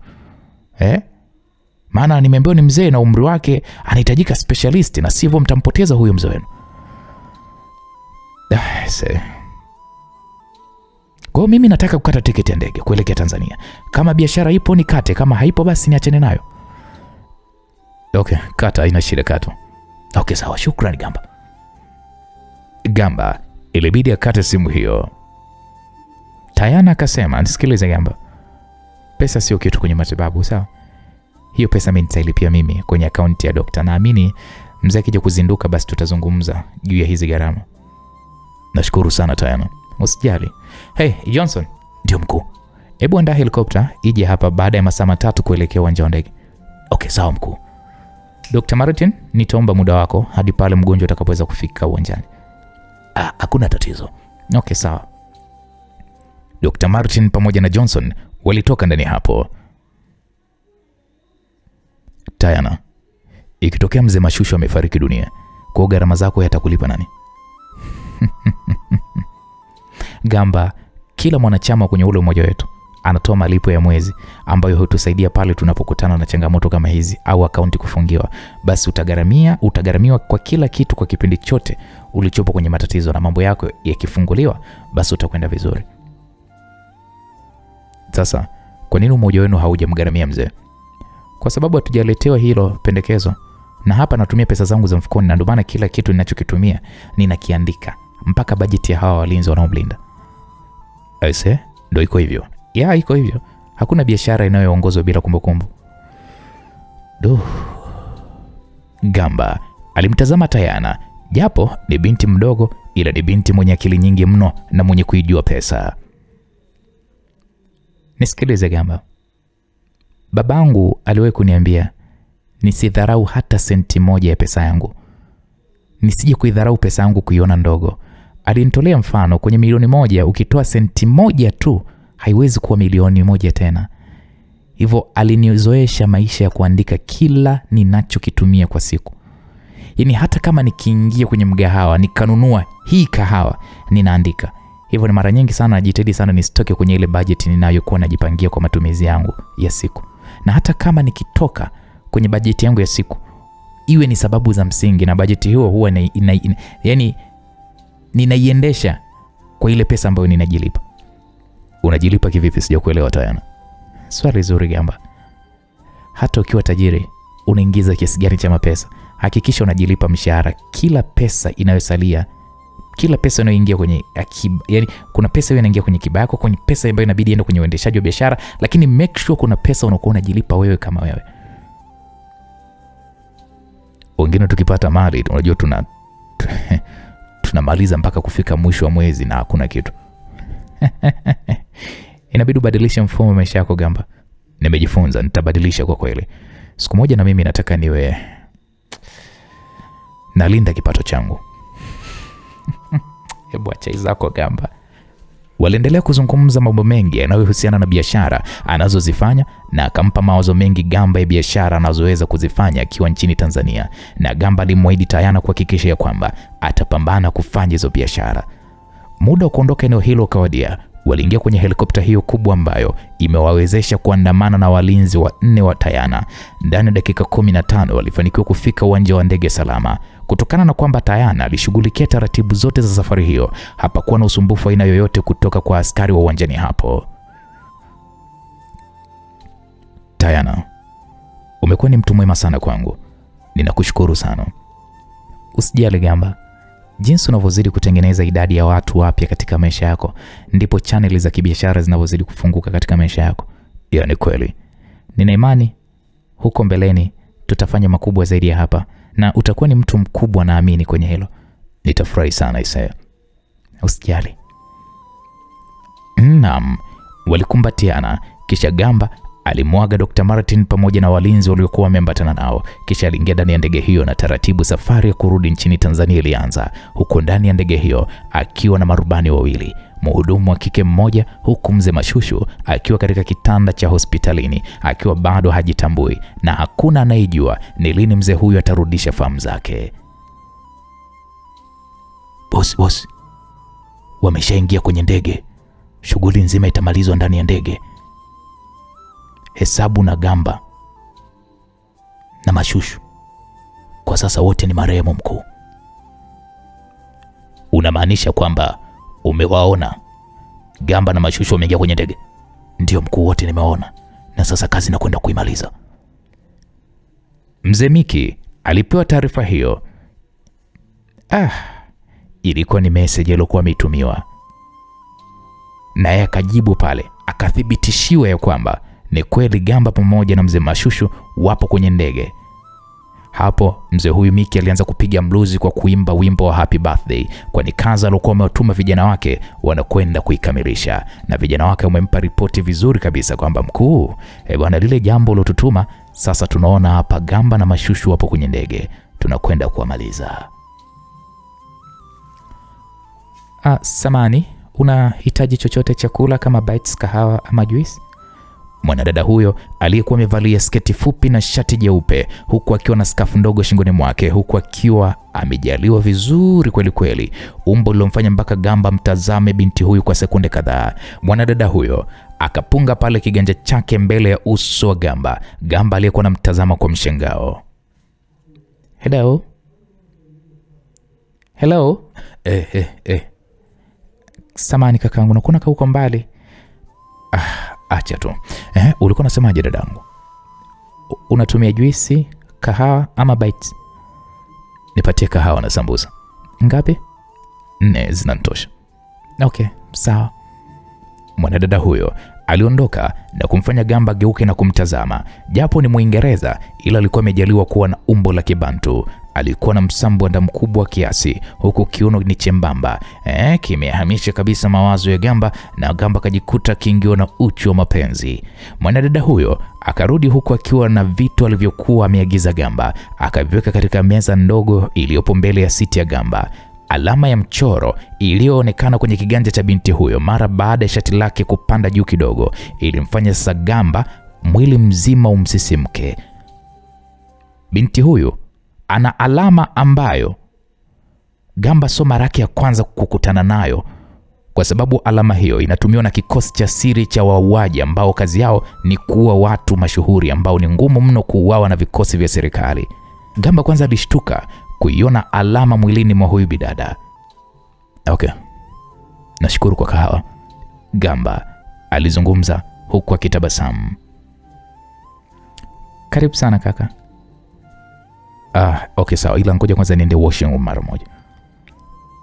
Maana nimeambiwa ni mzee na umri wake anahitajika specialist, na sivyo mtampoteza huyo mzee wenu. Kwa mimi nataka kukata tiketi ya ndege kuelekea Tanzania. Kama biashara ipo nikate, kama haipo basi niachane nayo. Okay, kata, haina shida, kata. Okay, sawa, shukrani Gamba. Gamba ilibidi akate simu hiyo. Tayana akasema, nisikilize Gamba, pesa sio kitu kwenye matibabu, sawa? Hiyo pesa mimi nitailipia mimi kwenye akaunti ya dokta. Naamini mzee akija kuzinduka basi tutazungumza juu ya hizi gharama. Nashukuru sana Tayana. Usijali. Hey Johnson. Ndio mkuu. Hebu andaa helikopta ije hapa baada ya masaa 3 kuelekea uwanja wa ndege. Okay, sawa mkuu. Dr. Martin, nitaomba muda wako hadi pale mgonjwa atakapoweza kufika uwanjani. Hakuna tatizo. Okay, sawa. Dr. Martin pamoja na Johnson walitoka ndani hapo. Tayana, ikitokea mzee Mashushu amefariki dunia, kwa gharama zako yatakulipa nani? Gamba, kila mwanachama kwenye ule mmoja wetu anatoa malipo ya mwezi ambayo hutusaidia pale tunapokutana na changamoto kama hizi au akaunti kufungiwa. Basi utagharamiwa kwa kila kitu kwa kipindi chote ulichopo kwenye matatizo, na mambo yako yakifunguliwa basi utakwenda vizuri. Sasa, kwa nini mmoja wenu haujamgharamia mzee? Kwa sababu hatujaletewa hilo pendekezo, na hapa natumia pesa zangu za mfukoni, na ndio maana kila kitu ninachokitumia ninakiandika, mpaka bajeti ya hawa walinzi wanaomlinda. Aise, ndio iko hivyo. Iko hivyo. Hakuna biashara inayoongozwa bila kumbukumbu. Gamba alimtazama Tayana, japo ni binti mdogo, ila ni binti mwenye akili nyingi mno na mwenye kuijua pesa. Nisikilize Gamba, babangu aliwahi kuniambia nisidharau hata senti moja ya pesa yangu, nisije kuidharau pesa yangu kuiona ndogo. Alinitolea mfano, kwenye milioni 1 ukitoa senti moja tu haiwezi kuwa milioni 1 tena. Hivyo alinizoesha maisha ya kuandika kila ninachokitumia kwa siku. Yaani hata kama nikiingia kwenye mgahawa nikanunua hii kahawa, ninaandika. Hivyo ni mara nyingi sana najitahidi sana nisitoke kwenye ile budget ninayokuwa najipangia kwa matumizi yangu ya siku. Na hata kama nikitoka kwenye budget yangu ya siku, iwe ni sababu za msingi, na budget hiyo huwa yani ninaiendesha kwa ile pesa ambayo ninajilipa. Unajilipa kivipi? Sijakuelewa Tayana. Swali zuri Gamba. Hata ukiwa tajiri, unaingiza kiasi gani cha mapesa, hakikisha unajilipa mshahara kila pesa inayosalia, kila pesa inayoingia kwenye akiba. Yani kuna pesa hiyo inaingia kwenye akiba yako, kwenye pesa ambayo inabidi iende kwenye uendeshaji wa biashara, lakini make sure kuna pesa unakuwa unajilipa wewe kama wewe. Wengine tukipata mali unajua tunamaliza mpaka kufika mwisho wa mwezi na hakuna kitu. Inabidi ubadilishe mfumo wa maisha yako Gamba. Nimejifunza, nitabadilisha kwa kweli. Siku moja na mimi nataka niwe nalinda kipato changu. Hebu acha zako Gamba. Waliendelea kuzungumza mambo mengi yanayohusiana na biashara anazozifanya, na akampa mawazo mengi Gamba ya biashara anazoweza kuzifanya akiwa nchini Tanzania, na Gamba alimwahidi Tayana kuhakikisha ya kwamba atapambana kufanya hizo biashara. Muda wa kuondoka eneo hilo ukawadia. Waliingia kwenye helikopta hiyo kubwa ambayo imewawezesha kuandamana na walinzi wanne wa Tayana. Ndani ya dakika 15 walifanikiwa kufika uwanja wa ndege salama. Kutokana na kwamba Tayana alishughulikia taratibu zote za safari hiyo, hapakuwa na usumbufu aina yoyote kutoka kwa askari wa uwanjani hapo. Tayana, umekuwa ni mtu mwema sana kwangu. Ninakushukuru sana. Usijali Gamba. Jinsi unavyozidi kutengeneza idadi ya watu wapya katika maisha yako, ndipo channel za kibiashara zinavyozidi kufunguka katika maisha yako. Ni kweli. Nina imani huko mbeleni tutafanya makubwa zaidi ya hapa na utakuwa ni mtu mkubwa, naamini kwenye hilo. Nitafurahi sana Isaya. Usijali. Naam, walikumbatiana kisha Gamba alimwaga Dr. Martin pamoja na walinzi waliokuwa wameambatana nao, kisha aliingia ndani ya ndege hiyo na taratibu safari ya kurudi nchini Tanzania ilianza. Huko ndani ya ndege hiyo akiwa na marubani wawili, mhudumu wa kike mmoja, huku mzee Mashushu akiwa katika kitanda cha hospitalini akiwa bado hajitambui na hakuna anayejua ni lini mzee huyu atarudisha fahamu zake. Boss, wameshaingia kwenye ndege. Shughuli nzima itamalizwa ndani ya ndege. Hesabu na Gamba na Mashushu kwa sasa wote ni marehemu mkuu. Unamaanisha kwamba umewaona Gamba na Mashushu wameingia kwenye ndege? Ndio mkuu, wote nimeona na sasa kazi na kwenda kuimaliza. Mzee Miki alipewa taarifa hiyo. Ilikuwa ni message iliyokuwa imetumiwa, naye akajibu pale, akathibitishiwa ya kwamba ni kweli Gamba pamoja na mzee Mashushu wapo kwenye ndege. Hapo mzee huyu Miki alianza kupiga mluzi kwa kuimba wimbo wa happy birthday, kwani kazi alikuwa amewatuma vijana wake wanakwenda kuikamilisha, na vijana wake wamempa ripoti vizuri kabisa kwamba mkuu, bwana, lile jambo lilotutuma sasa tunaona hapa Gamba na Mashushu wapo kwenye ndege, tunakwenda kuamaliza. Samani, unahitaji chochote chakula kama bites, kahawa ama juice? Mwanadada huyo aliyekuwa amevalia sketi fupi na shati jeupe huku akiwa na skafu ndogo shingoni mwake, huku akiwa amejaliwa vizuri kweli kweli, umbo lilomfanya mpaka Gamba mtazame binti huyu kwa sekunde kadhaa. Mwanadada huyo akapunga pale kiganja chake mbele ya uso wa Gamba. Gamba aliyekuwa anamtazama kwa mshangao. Hello? Samani kakaangu, nakuona huko mbali. Acha tu. Ulikuwa unasemaje dadangu? Unatumia juisi, kahawa ama bites? Nipatie kahawa na sambusa. Ngapi? 4 zinatosha. Okay, sawa. Mwanadada huyo aliondoka na kumfanya Gamba geuke na kumtazama. Japo ni Muingereza, ila alikuwa amejaliwa kuwa na umbo la Kibantu. Alikuwa na msambwanda mkubwa kiasi, huku kiuno ni chembamba. Kimehamisha kabisa mawazo ya Gamba, na Gamba kajikuta kiingiwa na uchu wa mapenzi. Mwanadada huyo akarudi huku akiwa na vitu alivyokuwa ameagiza Gamba, akaviweka katika meza ndogo iliyopo mbele ya siti ya Gamba. Alama ya mchoro iliyoonekana kwenye kiganja cha binti huyo mara baada ya shati lake kupanda juu kidogo ilimfanya sasa Gamba mwili mzima umsisimke. Binti huyu ana alama ambayo Gamba sio mara yake ya kwanza kukutana nayo, kwa sababu alama hiyo inatumiwa na kikosi cha siri cha wauaji ambao kazi yao ni kuua watu mashuhuri ambao ni ngumu mno kuuawa na vikosi vya serikali. Gamba kwanza alishtuka kuiona alama mwilini mwa huyu bidada. Okay, nashukuru kwa kahawa, Gamba alizungumza huku akitabasamu. Karibu sana kaka. Okay sawa, ila ngoja kwanza niende washing mara moja,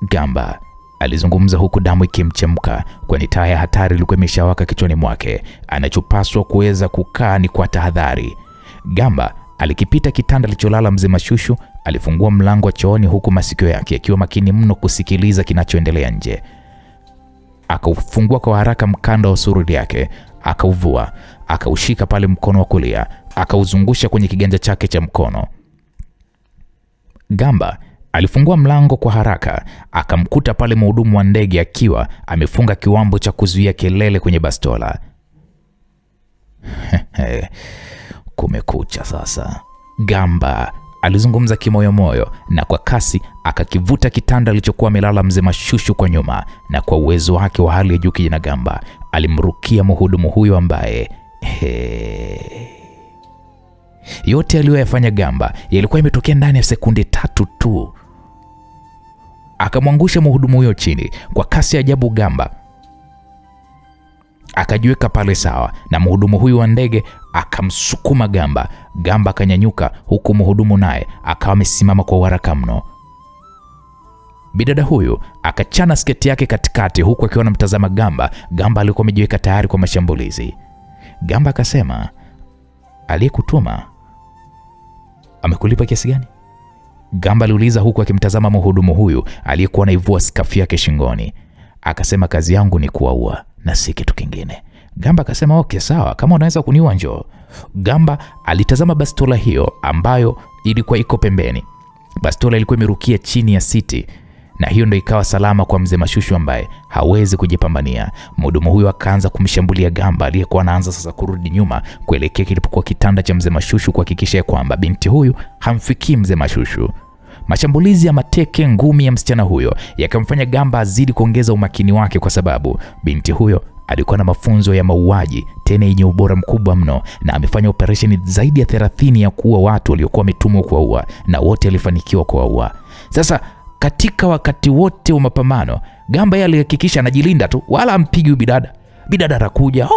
Gamba alizungumza huku damu ikimchemka, kwani taa ya hatari ilikuwa imeshawaka kichwani mwake. Anachopaswa kuweza kukaa ni kwa tahadhari. Gamba alikipita kitanda alicholala mzee Mashushu, alifungua mlango wa chooni huku masikio yake akiwa makini mno kusikiliza kinachoendelea nje. Akaufungua kwa haraka mkanda wa sururi yake, akauvua, akaushika pale mkono wa kulia, akauzungusha kwenye kiganja chake cha mkono. Gamba alifungua mlango kwa haraka, akamkuta pale mhudumu wa ndege akiwa amefunga kiwambo cha kuzuia kelele kwenye bastola. Kumekucha sasa, Gamba alizungumza kimoyomoyo na kwa kasi akakivuta kitanda alichokuwa amelala mzee Mashushu kwa nyuma, na kwa uwezo wake wa hali ya juu kijana Gamba alimrukia mhudumu huyo ambaye yote aliyoyafanya Gamba yalikuwa imetokea ndani ya sekunde 3 tu. Akamwangusha mhudumu huyo chini kwa kasi ya ajabu. Gamba akajiweka pale sawa, na mhudumu huyu wa ndege akamsukuma Gamba. Gamba akanyanyuka, huku mhudumu naye akawa amesimama kwa haraka mno. Bidada huyu akachana sketi yake katikati, huku akiwa anamtazama Gamba. Gamba alikuwa amejiweka tayari kwa mashambulizi. Gamba akasema, aliyekutuma amekulipa kiasi gani? Gamba aliuliza huku akimtazama mhudumu huyu aliyekuwa anaivua skafu yake shingoni. Akasema, kazi yangu ni kuwaua na si kitu kingine. Gamba akasema, okay sawa, kama unaweza kuniua njoo. Gamba alitazama bastola hiyo ambayo ilikuwa iko pembeni. Bastola ilikuwa imerukia chini ya siti, na hiyo ndio ikawa salama kwa mzee Mashushu ambaye hawezi kujipambania. Mhudumu huyo akaanza kumshambulia Gamba aliyekuwa anaanza sasa kurudi nyuma kuelekea kilipokuwa kitanda cha mzee Mashushu kuhakikisha kwamba binti huyu hamfikii mzee Mashushu. Mashambulizi ya mateke, ngumi ya msichana huyo yakamfanya Gamba azidi kuongeza umakini wake, kwa sababu binti huyo alikuwa na mafunzo ya mauaji tena yenye ubora mkubwa mno, na amefanya operesheni zaidi ya 30 ya kuua watu waliokuwa wametumwa kuwaua, na wote alifanikiwa kuwaua. Sasa katika wakati wote wa mapambano, Gamba yeye alihakikisha anajilinda tu, wala ampigi bidada. Bidada anakuja,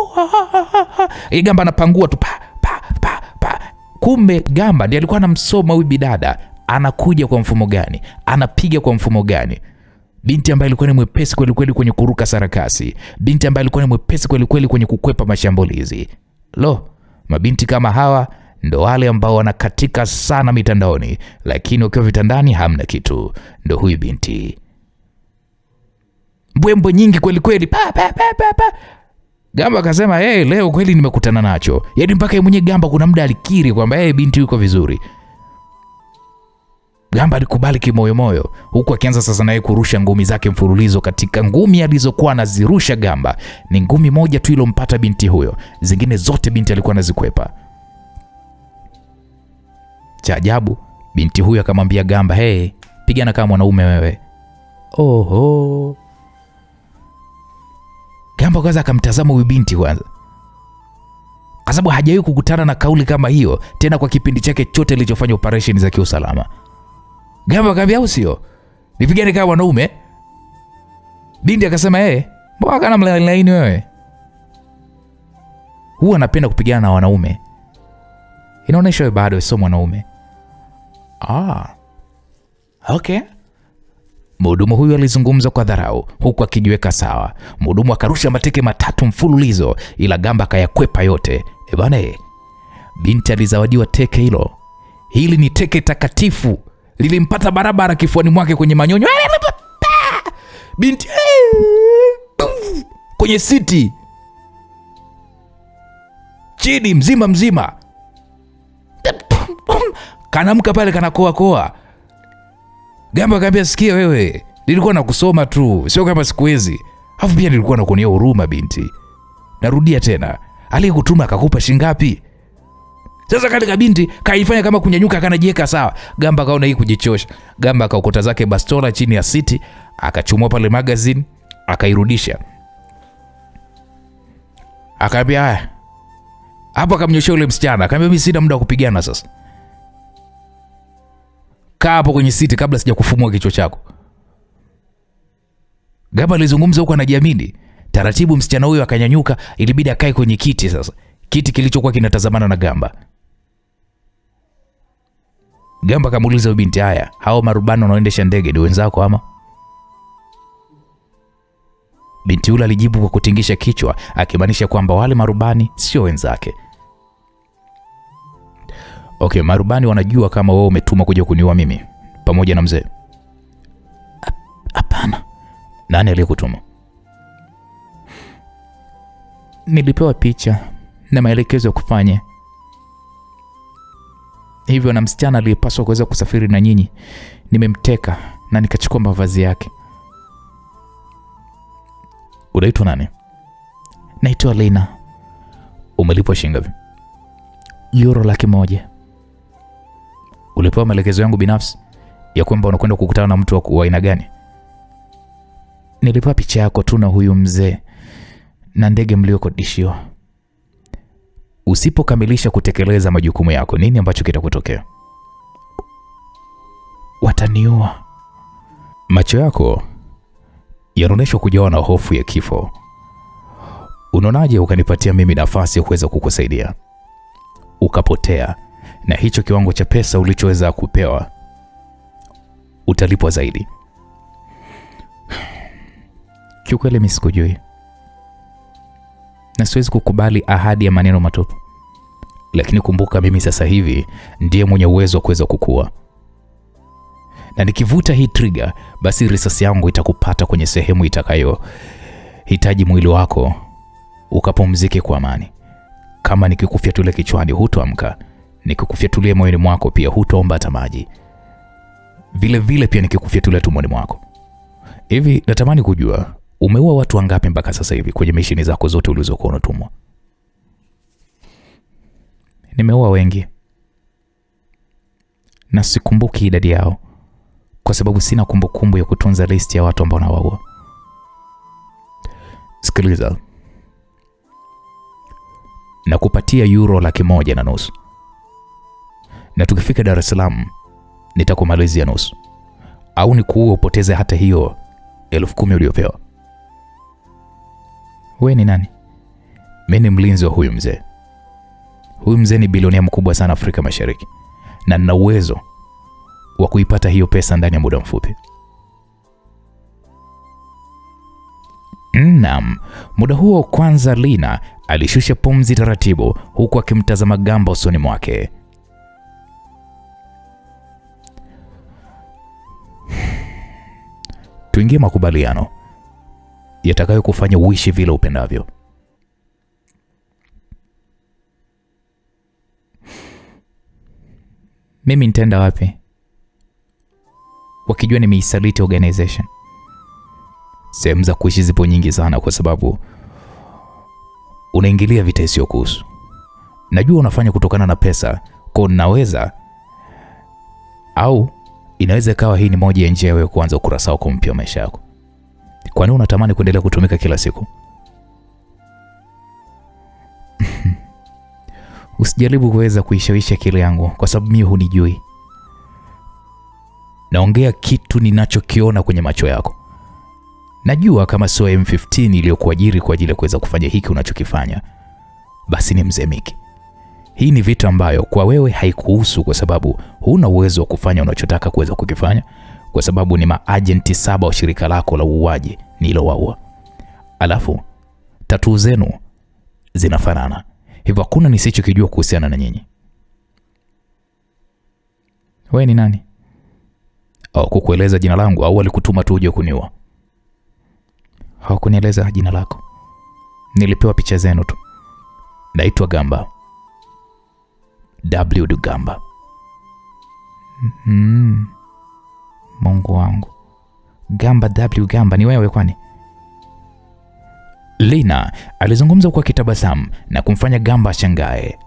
Gamba anapangua tu pa. Kumbe Gamba ndiye alikuwa anamsoma huyu bidada anakuja kwa mfumo gani, anapiga kwa mfumo gani. Binti ambaye alikuwa ni mwepesi kweli kweli kwenye kuruka sarakasi, binti ambaye alikuwa ni mwepesi kweli kweli kwenye kukwepa mashambulizi. Mabinti kama hawa ndo wale ambao wanakatika sana mitandaoni, lakini ukiwa vitandani hamna kitu. Ndo huyu binti, mbwembwe nyingi kweli kweli, pa. Gamba akasema, leo kweli nimekutana nacho. Yaani mpaka yeye mwenyewe Gamba kuna muda alikiri kwamba binti yuko vizuri. Gamba alikubali kimoyomoyo, huku akianza sasa naye kurusha ngumi zake mfululizo. Katika ngumi alizokuwa anazirusha Gamba, ni ngumi moja tu ilompata binti huyo, zingine zote binti alikuwa anazikwepa. Cha ajabu, binti huyo akamwambia Gamba, pigana kama mwanaume wewe. Oho. Gamba kwanza akamtazama huyu binti kwanza, kwa sababu hajawahi kukutana na kauli kama hiyo tena kwa kipindi chake chote alichofanya operation za kiusalama. Gamba akamwambia, usio nipigane kama mwanaume. Binti akasema, mbona kana mlaini wewe? Huwa anapenda kupigana na wanaume. Inaonesha wewe bado sio mwanaume. Okay. Mhudumu huyu alizungumza kwa dharau huku akijiweka sawa. Mhudumu akarusha mateke 3 mfululizo, ila Gamba akayakwepa yote. Binti alizawadiwa teke hilo. Hili ni teke takatifu. Lilimpata barabara kifuani mwake kwenye manyonyo. Binti kwenye siti chini mzima. Kanamka pale kanakoa. Gamba akamwambia, sikia wewe, nilikuwa nakusoma tu, sio kama siku hizi. Alafu pia nilikuwa nakuonea huruma binti. Narudia tena, aliyekutuma akakupa shingapi? Sasa katika binti kaifanya kama kunyanyuka, akanajiweka sawa. Gamba kaona hii kujichosha. Gamba akaokota zake bastola chini ya siti, akachumua pale magazine, akairudisha. Akaambia, haya. Hapo akamnyoshia yule msichana, akamwambia, mimi sina muda wa kupigana sasa. Kaa hapo kwenye siti kabla sija kufumua kichwa chako. Gamba alizungumza huko anajiamini. Taratibu msichana huyo akanyanyuka, ilibidi akae kwenye kiti sasa. Kiti kilichokuwa kinatazamana na Gamba. Gamba kamuuliza binti, haya, hao marubani wanaoendesha ndege ni wenzako ama? Binti yule alijibu kwa kutingisha kichwa, akimaanisha kwamba wale marubani sio wenzake. Okay, marubani wanajua kama wewe umetuma kuja kuniua mimi pamoja na mzee? Hapana. Nani aliyekutuma? Nilipewa picha na maelekezo ya kufanya hivyo na msichana aliyepaswa kuweza kusafiri na nyinyi. Nimemteka na nikachukua mavazi yake. Unaitwa nani? Naitwa Lena. Umelipwa shilingi ngapi? Euro 100,000. Ulipewa maelekezo yangu binafsi ya kwamba unakwenda kukutana na mtu wa aina gani? Nilipewa picha yako tu na huyu mzee na ndege mliokodishiwa. Usipokamilisha kutekeleza majukumu yako, nini ambacho kitakutokea? Wataniua. Macho yako yanaonyesha kujawa na hofu ya kifo. Unaonaje ukanipatia mimi nafasi ya kuweza kukusaidia? Ukapotea, na hicho kiwango cha pesa ulichoweza kupewa utalipwa zaidi. Kiukweli mimi sikujui, na siwezi kukubali ahadi ya maneno matupu. Lakini kumbuka, mimi sasa hivi ndiye mwenye uwezo wa kuweza kukua, na nikivuta hii trigger, basi risasi yangu itakupata kwenye sehemu itakayo hitaji mwili wako ukapumzike kwa amani. Kama nikikufyatulia kichwani, hutoamka. Nikikufyatulia moyoni mwako, pia hutoomba hata maji. Vile vile pia nikikufyatulia tumboni mwako. Hivi natamani kujua, umeua watu wangapi mpaka sasa hivi kwenye misheni zako zote ulizokuwa unatumwa? Nimeua wengi, na sikumbuki idadi yao kwa sababu sina kumbukumbu ya kutunza listi ya watu ambao nawaua. Sikiliza, nakupatia euro 150,000, na tukifika Dar es Salaam nitakumalizia nusu, au nikuue upoteze hata hiyo 10,000 uliyopewa. Wewe ni nani? Mimi ni mlinzi wa huyu mzee. Huyu mzee ni bilionea mkubwa sana Afrika Mashariki, na nina uwezo wa kuipata hiyo pesa ndani ya muda mfupi. Naam, muda huo kwanza Lina alishusha pumzi taratibu huku akimtazama Gamba usoni mwake. Tuingie makubaliano yatakayo kufanya uishi vile upendavyo. Mimi nitaenda wapi wakijua nimeisaliti organization? Sehemu za kuishi zipo nyingi sana, kwa sababu unaingilia vita isiyokuhusu. Najua unafanya kutokana na pesa, kwa naweza, au inaweza ikawa hii ni moja ya njia wewe kuanza ukurasa wako mpya wa maisha yako. Kwani unatamani kuendelea kutumika kila siku? Usijaribu kuweza kuishawishi akili yangu, kwa sababu mimi hunijui. Naongea kitu ninachokiona kwenye macho yako. Najua kama sio M15 iliyokuajiri kwa ajili ya kuweza kufanya hiki unachokifanya, basi ni mzee Miki. Hii ni vita ambayo kwa wewe haikuhusu, kwa sababu huna uwezo wa kufanya unachotaka kuweza kukifanya, kwa sababu ni maagenti 7 wa shirika lako la uuaji nilowaua. Alafu tatu zenu zinafanana, hivyo hakuna nisichokijua kuhusiana na nyinyi. Wewe ni nani? Au kukueleza jina langu, au alikutuma tu uje kuniua? Hawakunieleza jina lako, nilipewa picha zenu tu. Naitwa Gamba, W. Gamba. Mungu wangu, Gamba W. Gamba ni wewe kwani? Lina alizungumza kwa kitabasamu na kumfanya Gamba shangae.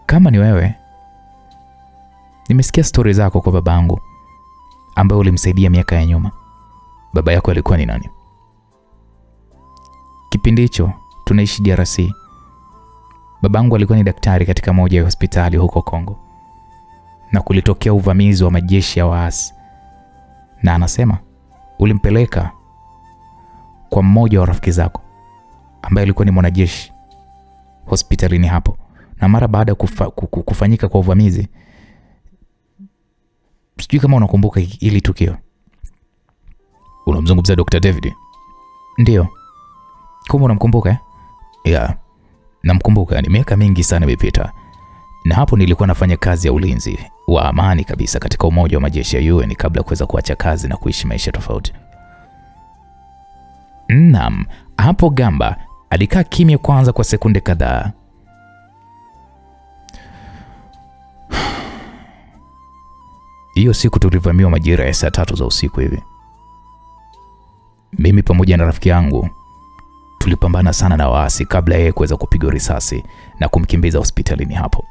Kama ni wewe, nimesikia stori zako kwa babangu ambaye ulimsaidia miaka ya nyuma. Baba yako alikuwa ni nani? Kipindi hicho tunaishi DRC. Babangu alikuwa ni daktari katika moja ya hospitali huko Kongo, na kulitokea uvamizi wa majeshi ya waasi, na anasema ulimpeleka kwa mmoja wa rafiki zako ambaye alikuwa ni mwanajeshi hospitalini hapo, na mara baada ya kufanyika kwa uvamizi, sijui kama unakumbuka ili tukio. Unamzungumzia Dr. David? Ndio. Kumbe unamkumbuka eh? Yeah, namkumbuka. Ni miaka mingi sana imepita, na hapo nilikuwa nafanya kazi ya ulinzi wa amani kabisa katika umoja wa majeshi ya UN kabla ya kuweza kuacha kazi na kuishi maisha tofauti. Naam, hapo Gamba alikaa kimya kwanza kwa sekunde kadhaa. Hiyo siku tulivamiwa majira ya saa 3 za usiku hivi. Mimi pamoja na rafiki yangu tulipambana sana na waasi kabla yeye kuweza kupigwa risasi na kumkimbiza hospitalini hapo.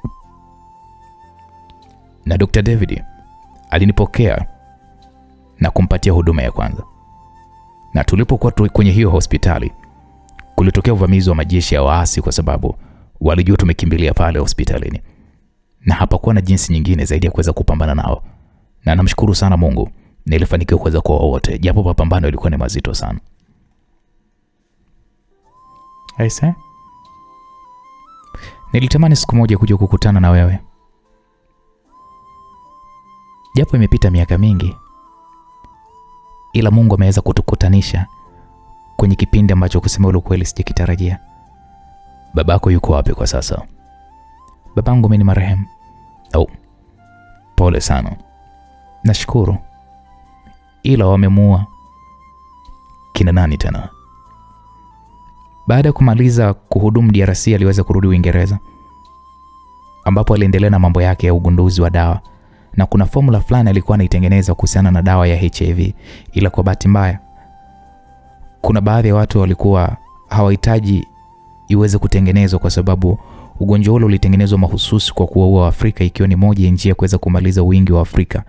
na Dr. David alinipokea na kumpatia huduma ya kwanza. Na tulipokuwa kwenye hiyo hospitali, kulitokea uvamizi wa majeshi ya waasi kwa sababu walijua tumekimbilia pale hospitalini. Na hapakuwa na jinsi nyingine zaidi ya kuweza kupambana nao. Na namshukuru sana Mungu, nilifanikiwa kuweza kuokoa wote, japo mapambano yalikuwa ni mazito sana. Aise, nilitamani siku moja kuja kukutana na wewe. Japo imepita miaka mingi, ila Mungu ameweza kutukutanisha kwenye kipindi ambacho kusema ule kweli sijakitarajia. Babako yuko wapi kwa sasa? Babangu mimi ni marehemu. Pole sana. Nashukuru. Ila wamemuua. Kina nani tena? Baada ya kumaliza kuhudumu DRC aliweza kurudi Uingereza, ambapo aliendelea na mambo yake ya ugunduzi wa dawa, na kuna formula fulani alikuwa anaitengeneza kuhusiana na dawa ya HIV, ila kwa bahati mbaya kuna baadhi ya watu walikuwa hawahitaji iweze kutengenezwa kwa sababu ugonjwa ule ulitengenezwa mahususi kwa kuwaua Waafrika, ikiwa ni moja ya njia ya kuweza kumaliza wingi wa Afrika,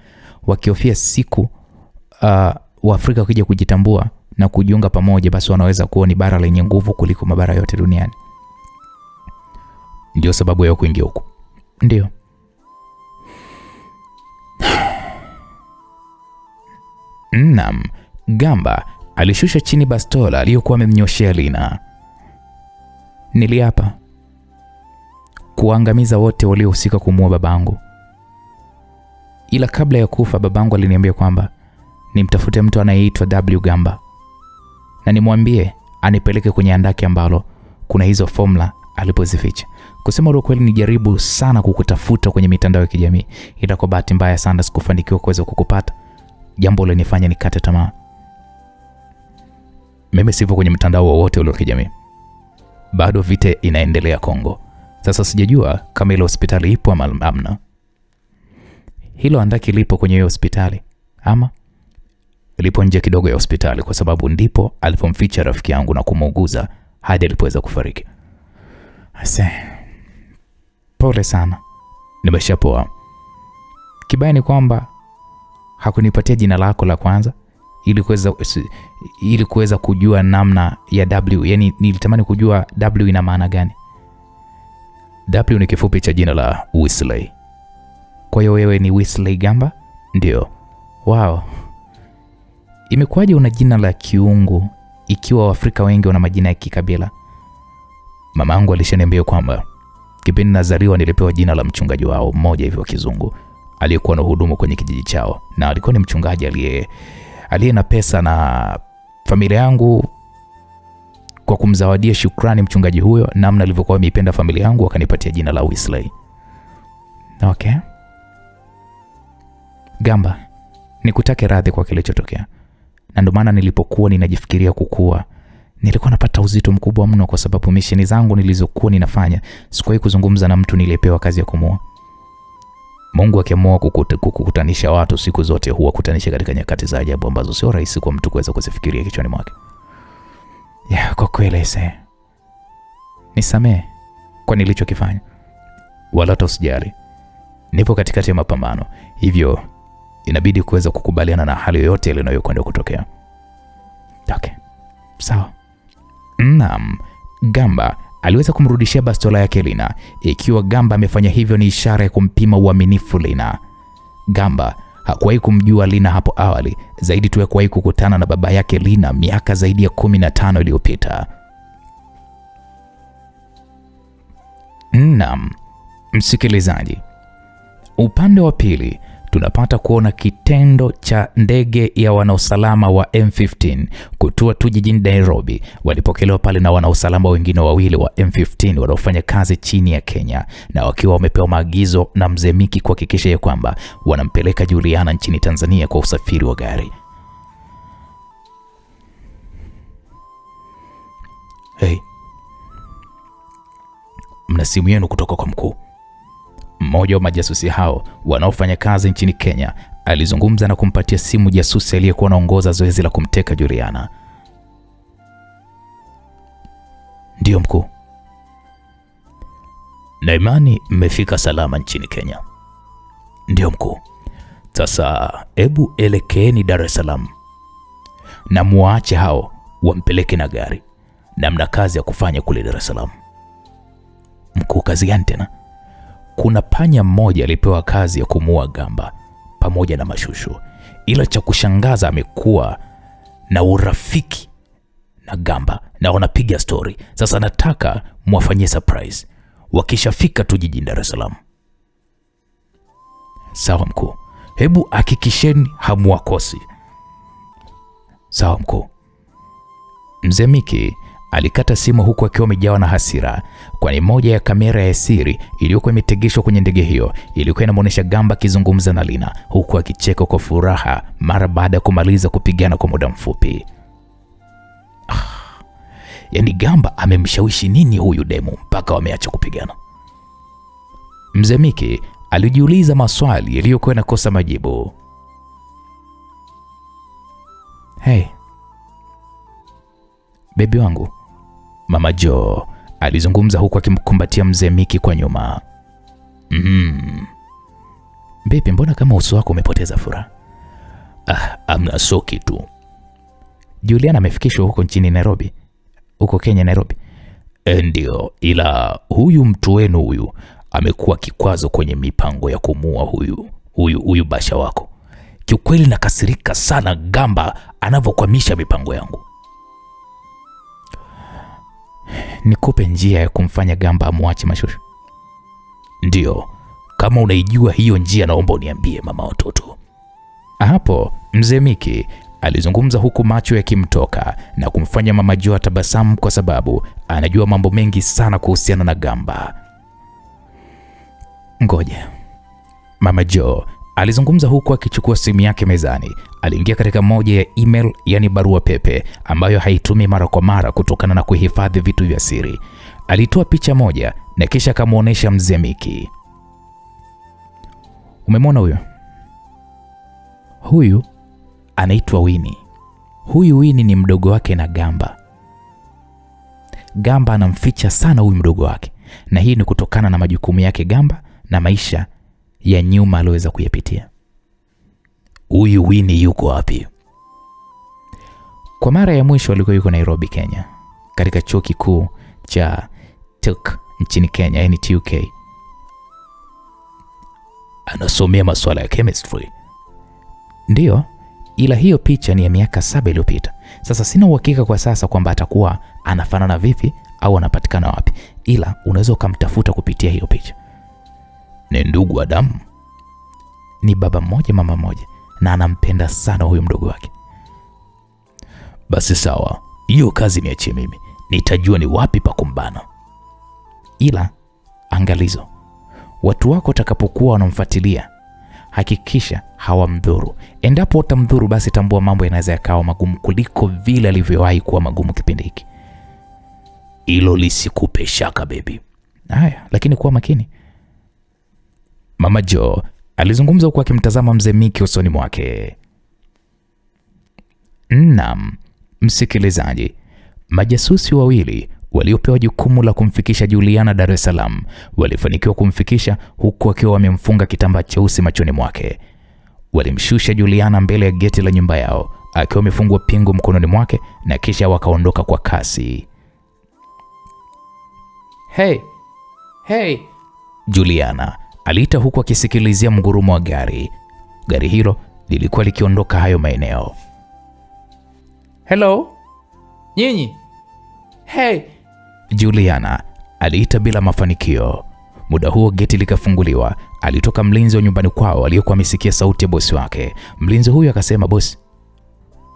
wakihofia siku Waafrika wakija kujitambua na kujiunga pamoja, basi wanaweza kuwa ni bara lenye nguvu kuliko mabara yote duniani. Ndio sababu ya kuingia huko. Ndio. Naam, Gamba alishusha chini bastola aliyokuwa amemnyoshea Lina. Niliapa kuangamiza wote waliohusika kumuua babangu. Ila kabla ya kufa babangu aliniambia kwamba nimtafute mtu anayeitwa W Gamba na nimwambie anipeleke kwenye andaki ambalo kuna hizo formula alipozificha. Kusema ule kweli, nijaribu sana kukutafuta kwenye mitandao ya kijamii, ila kwa bahati mbaya sana sikufanikiwa kuweza kukupata. Jambo linifanya nikate tamaa. Mimi sipo kwenye mtandao wowote ule wa kijamii. Bado vita inaendelea Kongo. Sasa sijajua kama ile hospitali ipo ama amna. Hilo andaki lipo kwenye hiyo hospitali ama lipo nje kidogo ya hospitali, kwa sababu ndipo alipomficha rafiki yangu na kumuuguza hadi alipoweza kufariki. Ase, pole sana. Nimeshapoa. Kibaya ni kwamba hakunipatia jina lako la kwanza ili kuweza kujua namna ya W. Yani nilitamani kujua W ina maana gani. W ni kifupi cha jina la Wesley. Kwa hiyo wewe ni Wesley Gamba? Ndio. Wow. Imekuwaje una jina la kiungu ikiwa Waafrika wengi wana majina ya kikabila? Mamangu alishaniambia kwamba kipindi nazaliwa nilipewa jina la mchungaji wao mmoja hivi wa kizungu aliyekuwa na hudumu kwenye kijiji chao, na alikuwa ni mchungaji aliye na pesa, na familia yangu kwa kumzawadia shukrani mchungaji huyo namna alivyokuwa ameipenda familia yangu akanipatia jina la Wesley. Okay. Gamba, nikutake radhi kwa kilichotokea. Na ndio maana nilipokuwa ninajifikiria kukua, nilikuwa napata uzito mkubwa mno kwa sababu misheni zangu nilizokuwa ninafanya sikuwahi kuzungumza na mtu niliyepewa kazi ya kumua. Mungu akiamua kukutanisha watu siku zote huwa kutanisha katika nyakati za ajabu ambazo sio rahisi kwa mtu kuweza kuzifikiria kichwani mwake. Kwa kweli nisamee kwa nilichokifanya. Wala hata usijali. Nipo katikati ya mapambano, hivyo inabidi kuweza kukubaliana na hali yoyote ile inayokwenda kutokea. Okay. Sawa. Naam, Gamba aliweza kumrudishia bastola yake Lina. Ikiwa Gamba amefanya hivyo ni ishara ya kumpima uaminifu Lina. Gamba hakuwahi kumjua Lina hapo awali, zaidi tu hakuwahi kukutana na baba yake Lina miaka zaidi ya 15 iliyopita. Naam, msikilizaji, upande wa pili tunapata kuona kitendo cha ndege ya wanausalama wa M15 kutua tu jijini Nairobi. Walipokelewa pale na wanausalama wengine wawili wa M15 wanaofanya kazi chini ya Kenya, na wakiwa wamepewa maagizo na Mzee Miki kuhakikisha ya kwamba wanampeleka Juliana nchini Tanzania kwa usafiri wa gari. Hey, mna simu yenu kutoka kwa mkuu? Mmoja wa majasusi hao wanaofanya kazi nchini Kenya alizungumza na kumpatia simu jasusi aliyekuwa anaongoza zoezi la kumteka Juliana. Ndio mkuu. Na imani mmefika salama nchini Kenya. Ndio mkuu. Sasa hebu elekeeni Dar es Salaam na muache hao wampeleke na gari, na mna kazi ya kufanya kule Dar es Salaam. Mkuu, kazi gani tena? Kuna panya mmoja alipewa kazi ya kumuua Gamba pamoja na Mashushu, ila cha kushangaza amekuwa na urafiki na Gamba na wanapiga story. Sasa nataka muwafanyie surprise wakishafika tu jijini Dar es Salaam. Sawa mkuu, hebu hakikisheni hamuwakosi. Sawa mkuu. Mzee Miki alikata simu huku akiwa amejawa na hasira, kwani moja ya kamera ya siri iliyokuwa imetegeshwa kwenye ndege hiyo ilikuwa inamuonesha Gamba akizungumza na Lina huku akicheka kwa furaha mara baada ya kumaliza kupigana kwa muda mfupi. Yaani Gamba amemshawishi nini huyu demu mpaka wameacha kupigana? Mzee Miki alijiuliza maswali yaliyokuwa yanakosa majibu. Hey, bebi wangu, Mama Jo alizungumza huku akimkumbatia Mzee Miki kwa nyuma. Bebi, mbona kama uso wako umepoteza furaha? Amna soki tu. Juliana amefikishwa huko nchini Nairobi. Huko Kenya, Nairobi. Ndio, ila huyu mtu wenu huyu amekuwa kikwazo kwenye mipango ya kumua huyu basha wako. Kiukweli nakasirika sana Gamba anavyokwamisha mipango yangu. Nikupe njia ya kumfanya Gamba amuache Mashushu? Ndio, kama unaijua hiyo njia naomba uniambie, mama watoto. Hapo Mzee Miki alizungumza huku macho yakimtoka na kumfanya Mama Jo tabasamu, kwa sababu anajua mambo mengi sana kuhusiana na Gamba. Ngoja. Mama Jo alizungumza huku akichukua simu yake mezani. Aliingia katika moja ya email, yani barua pepe ambayo haitumi mara kwa mara kutokana na kuhifadhi vitu vya siri. Alitoa picha moja na kisha akamuonesha Mzee Miki. Umemwona huyo? Huyu anaitwa Winnie. Huyu Winnie ni mdogo wake na Gamba. Gamba anamficha sana huyu mdogo wake, na hii ni kutokana na majukumu yake Gamba na maisha ya nyuma aliyoweza kuyapitia. Huyu Winnie yuko wapi? Kwa mara ya mwisho alikuwa yuko Nairobi, Kenya, katika chuo kikuu cha TUK nchini Kenya, yani TUK. Anasomea masuala ya chemistry. Ndio, ila hiyo picha ni ya miaka 7 iliyopita. Sasa sina uhakika kwa sasa kwamba atakuwa anafanana vipi au anapatikana wapi, ila unaweza ukamtafuta kupitia hiyo picha. Ni ndugu wa damu? Ni baba mmoja mama mmoja, na anampenda sana huyu mdogo wake. Basi sawa, hiyo kazi niachie mimi, nitajua ni wapi pa kumbana. Ila angalizo, watu wako watakapokuwa wanamfuatilia, hakikisha hawamdhuru. Endapo utamdhuru, basi tambua mambo yanaweza yakawa magumu kuliko vile alivyowahi kuwa magumu kipindi hiki. Hilo lisikupe shaka baby. Haya, lakini kuwa makini. Mama Jo alizungumza huku akimtazama Mzee Miki usoni mwake. Naam, msikilizaji, majasusi wawili waliopewa jukumu la kumfikisha Juliana Dar es Salaam walifanikiwa kumfikisha huku akiwa wamemfunga kitambaa cheusi machoni mwake. Walimshusha Juliana mbele ya geti la nyumba yao akiwa amefungwa pingu mkononi mwake, na kisha wakaondoka kwa kasi. Hey, Juliana aliita huku akisikilizia mgurumo wa gari. Gari hilo lilikuwa likiondoka hayo maeneo. Hello? Nyinyi? Hey! Juliana aliita bila mafanikio. Muda huo geti likafunguliwa. Alitoka mlinzi wa nyumbani kwao aliyekuwa amesikia sauti ya bosi wake. Mlinzi huyo akasema, bosi.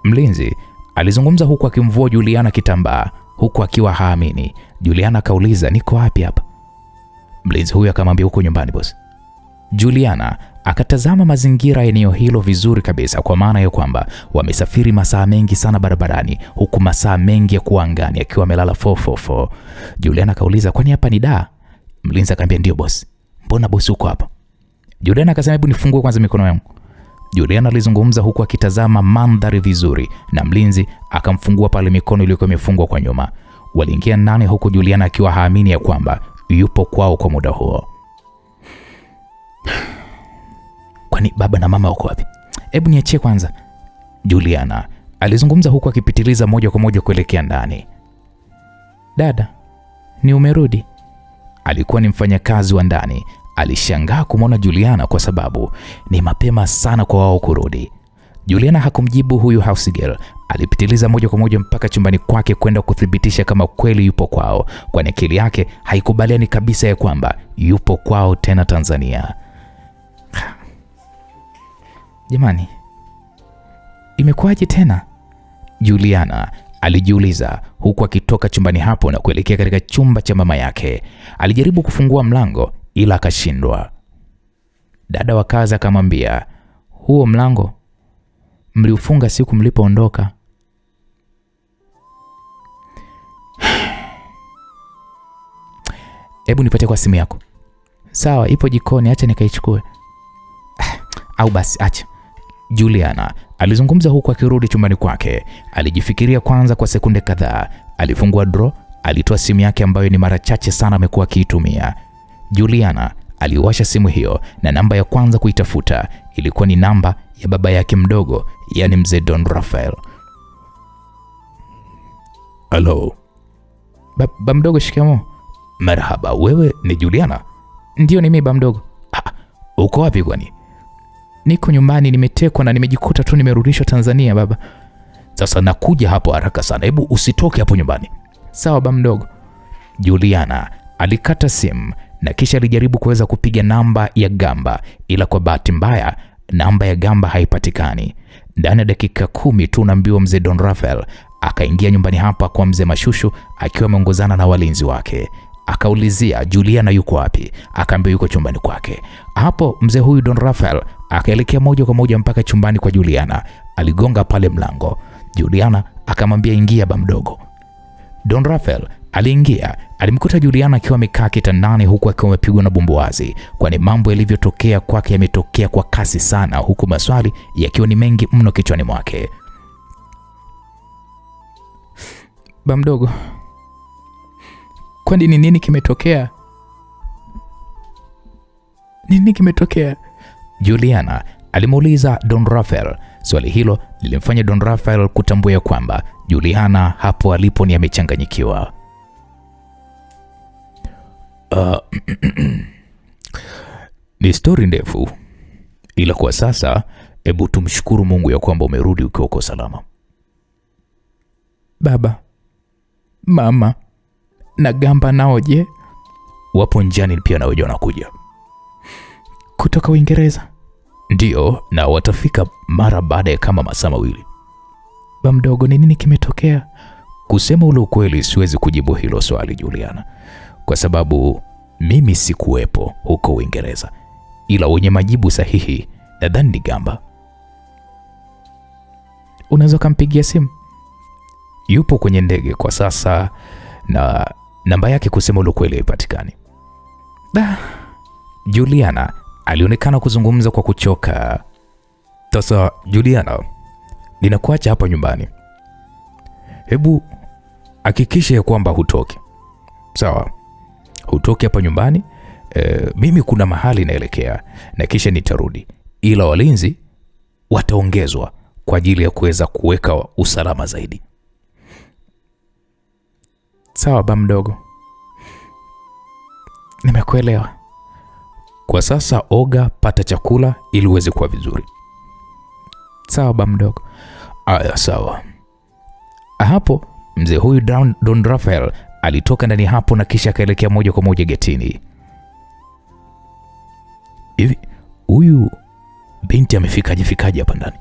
Mlinzi alizungumza huku akimvua Juliana kitambaa huku akiwa haamini. Juliana akauliza, niko wapi hapa? Mlinzi huyo akamwambia, huko nyumbani bosi. Juliana akatazama mazingira ya eneo hilo vizuri kabisa, kwa maana ya kwamba wamesafiri masaa mengi sana barabarani, huku masaa mengi ya kuwa angani akiwa amelala 444. Juliana akauliza, kwani hapa ni da? Mlinzi akamwambia, ndio bosi. Mbona bosi uko hapa? Juliana akasema, hebu nifungue kwanza mikono yangu. Juliana alizungumza huku akitazama mandhari vizuri, na mlinzi akamfungua pale mikono iliyokuwa imefungwa kwa nyuma. Waliingia ndani huku Juliana akiwa haamini ya kwamba yupo kwao kwa muda huo. Kwani baba na mama wako wapi? Hebu niachie kwanza, Juliana alizungumza huku akipitiliza moja kwa moja kuelekea ndani. Dada, ni umerudi? Alikuwa ni mfanyakazi wa ndani. Alishangaa kumwona Juliana kwa sababu ni mapema sana kwa wao kurudi. Juliana hakumjibu huyu house girl. Alipitiliza moja kwa moja mpaka chumbani kwake kwenda kuthibitisha kama kweli yupo kwao, kwani akili yake haikubaliani kabisa ya kwamba yupo kwao tena Tanzania. Jamani, imekuwaje tena? Juliana alijiuliza huku akitoka chumbani hapo na kuelekea katika chumba cha mama yake. Alijaribu kufungua mlango ila akashindwa. Dada wa kazi akamwambia, huo mlango mliufunga siku mlipoondoka. Hebu nipatie kwa simu yako. Sawa, ipo jikoni, acha nikaichukue. Au basi acha. Juliana alizungumza huku akirudi chumbani kwake. Alijifikiria kwanza kwa sekunde kadhaa. Alifungua draw, alitoa simu yake ambayo ni mara chache sana amekuwa akiitumia. Juliana aliwasha simu hiyo na namba ya kwanza kuitafuta ilikuwa ni namba ya baba yake mdogo, yani mzee Don Rafael. Hello. Baba mdogo, shikamoo. Marhaba, wewe ni Juliana? Ndio, ni mimi baba mdogo. Uko wapi kwani? Niko nyumbani, nimetekwa na nimejikuta tu nimerudishwa Tanzania baba. Sasa nakuja hapo haraka sana, hebu usitoke hapo nyumbani. Sawa baba mdogo. Juliana alikata simu na kisha alijaribu kuweza kupiga namba ya Gamba, ila kwa bahati mbaya namba ya Gamba haipatikani. Ndani ya dakika 10 tu naambiwa mzee Don Rafael akaingia nyumbani hapa kwa mzee Mashushu akiwa ameongozana na walinzi wake. Akaulizia Juliana yuko wapi, akaambiwa yuko chumbani kwake. Hapo mzee huyu Don Rafael akaelekea moja kwa moja mpaka chumbani kwa Juliana. Aligonga pale mlango. Juliana akamwambia ingia baba mdogo. Don Rafael aliingia, alimkuta Juliana akiwa amekaa kitandani huku akiwa amepigwa na bumbuazi, kwani mambo yalivyotokea kwake yametokea kwa kasi sana, huku maswali yakiwa ni mengi mno kichwani mwake. Baba mdogo, kwani ni nini kimetokea? Nini kimetokea? Juliana alimuuliza Don Rafael. Swali hilo lilimfanya Don Rafael kutambua kwamba Juliana hapo alipo ni amechanganyikiwa. Ni story ndefu, ila kwa sasa hebu tumshukuru Mungu ya kwamba umerudi ukiwa uko salama. Baba, mama na Gamba nao je? Wapo njiani pia, na wao wanakuja kutoka Uingereza. Ndio, na watafika mara baada ya kama masaa mawili. Baba mdogo, ni nini kimetokea? Kusema ule ukweli siwezi kujibu hilo swali Juliana, kwa sababu mimi sikuwepo huko Uingereza, ila wenye majibu sahihi nadhani ni Gamba. Unaweza kumpigia simu? Yupo kwenye ndege kwa sasa na namba yake kusema ule ukweli haipatikani. Juliana alionekana kuzungumza kwa kuchoka. Sasa Juliana, ninakuacha hapa nyumbani. Hebu hakikisha ya kwamba hutoki. Sawa? Hutoki hapa nyumbani. Mimi kuna mahali naelekea na kisha nitarudi, ila walinzi wataongezwa kwa ajili ya kuweza kuweka usalama zaidi. Sawa baba mdogo, nimekuelewa. Kwa sasa oga, pata chakula ili uweze kuwa vizuri. Sawa baba mdogo. Aya, sawa. Hapo mzee huyu Don Rafael alitoka ndani hapo na kisha akaelekea moja kwa moja getini. Hivi huyu binti amefikaje hapa ndani?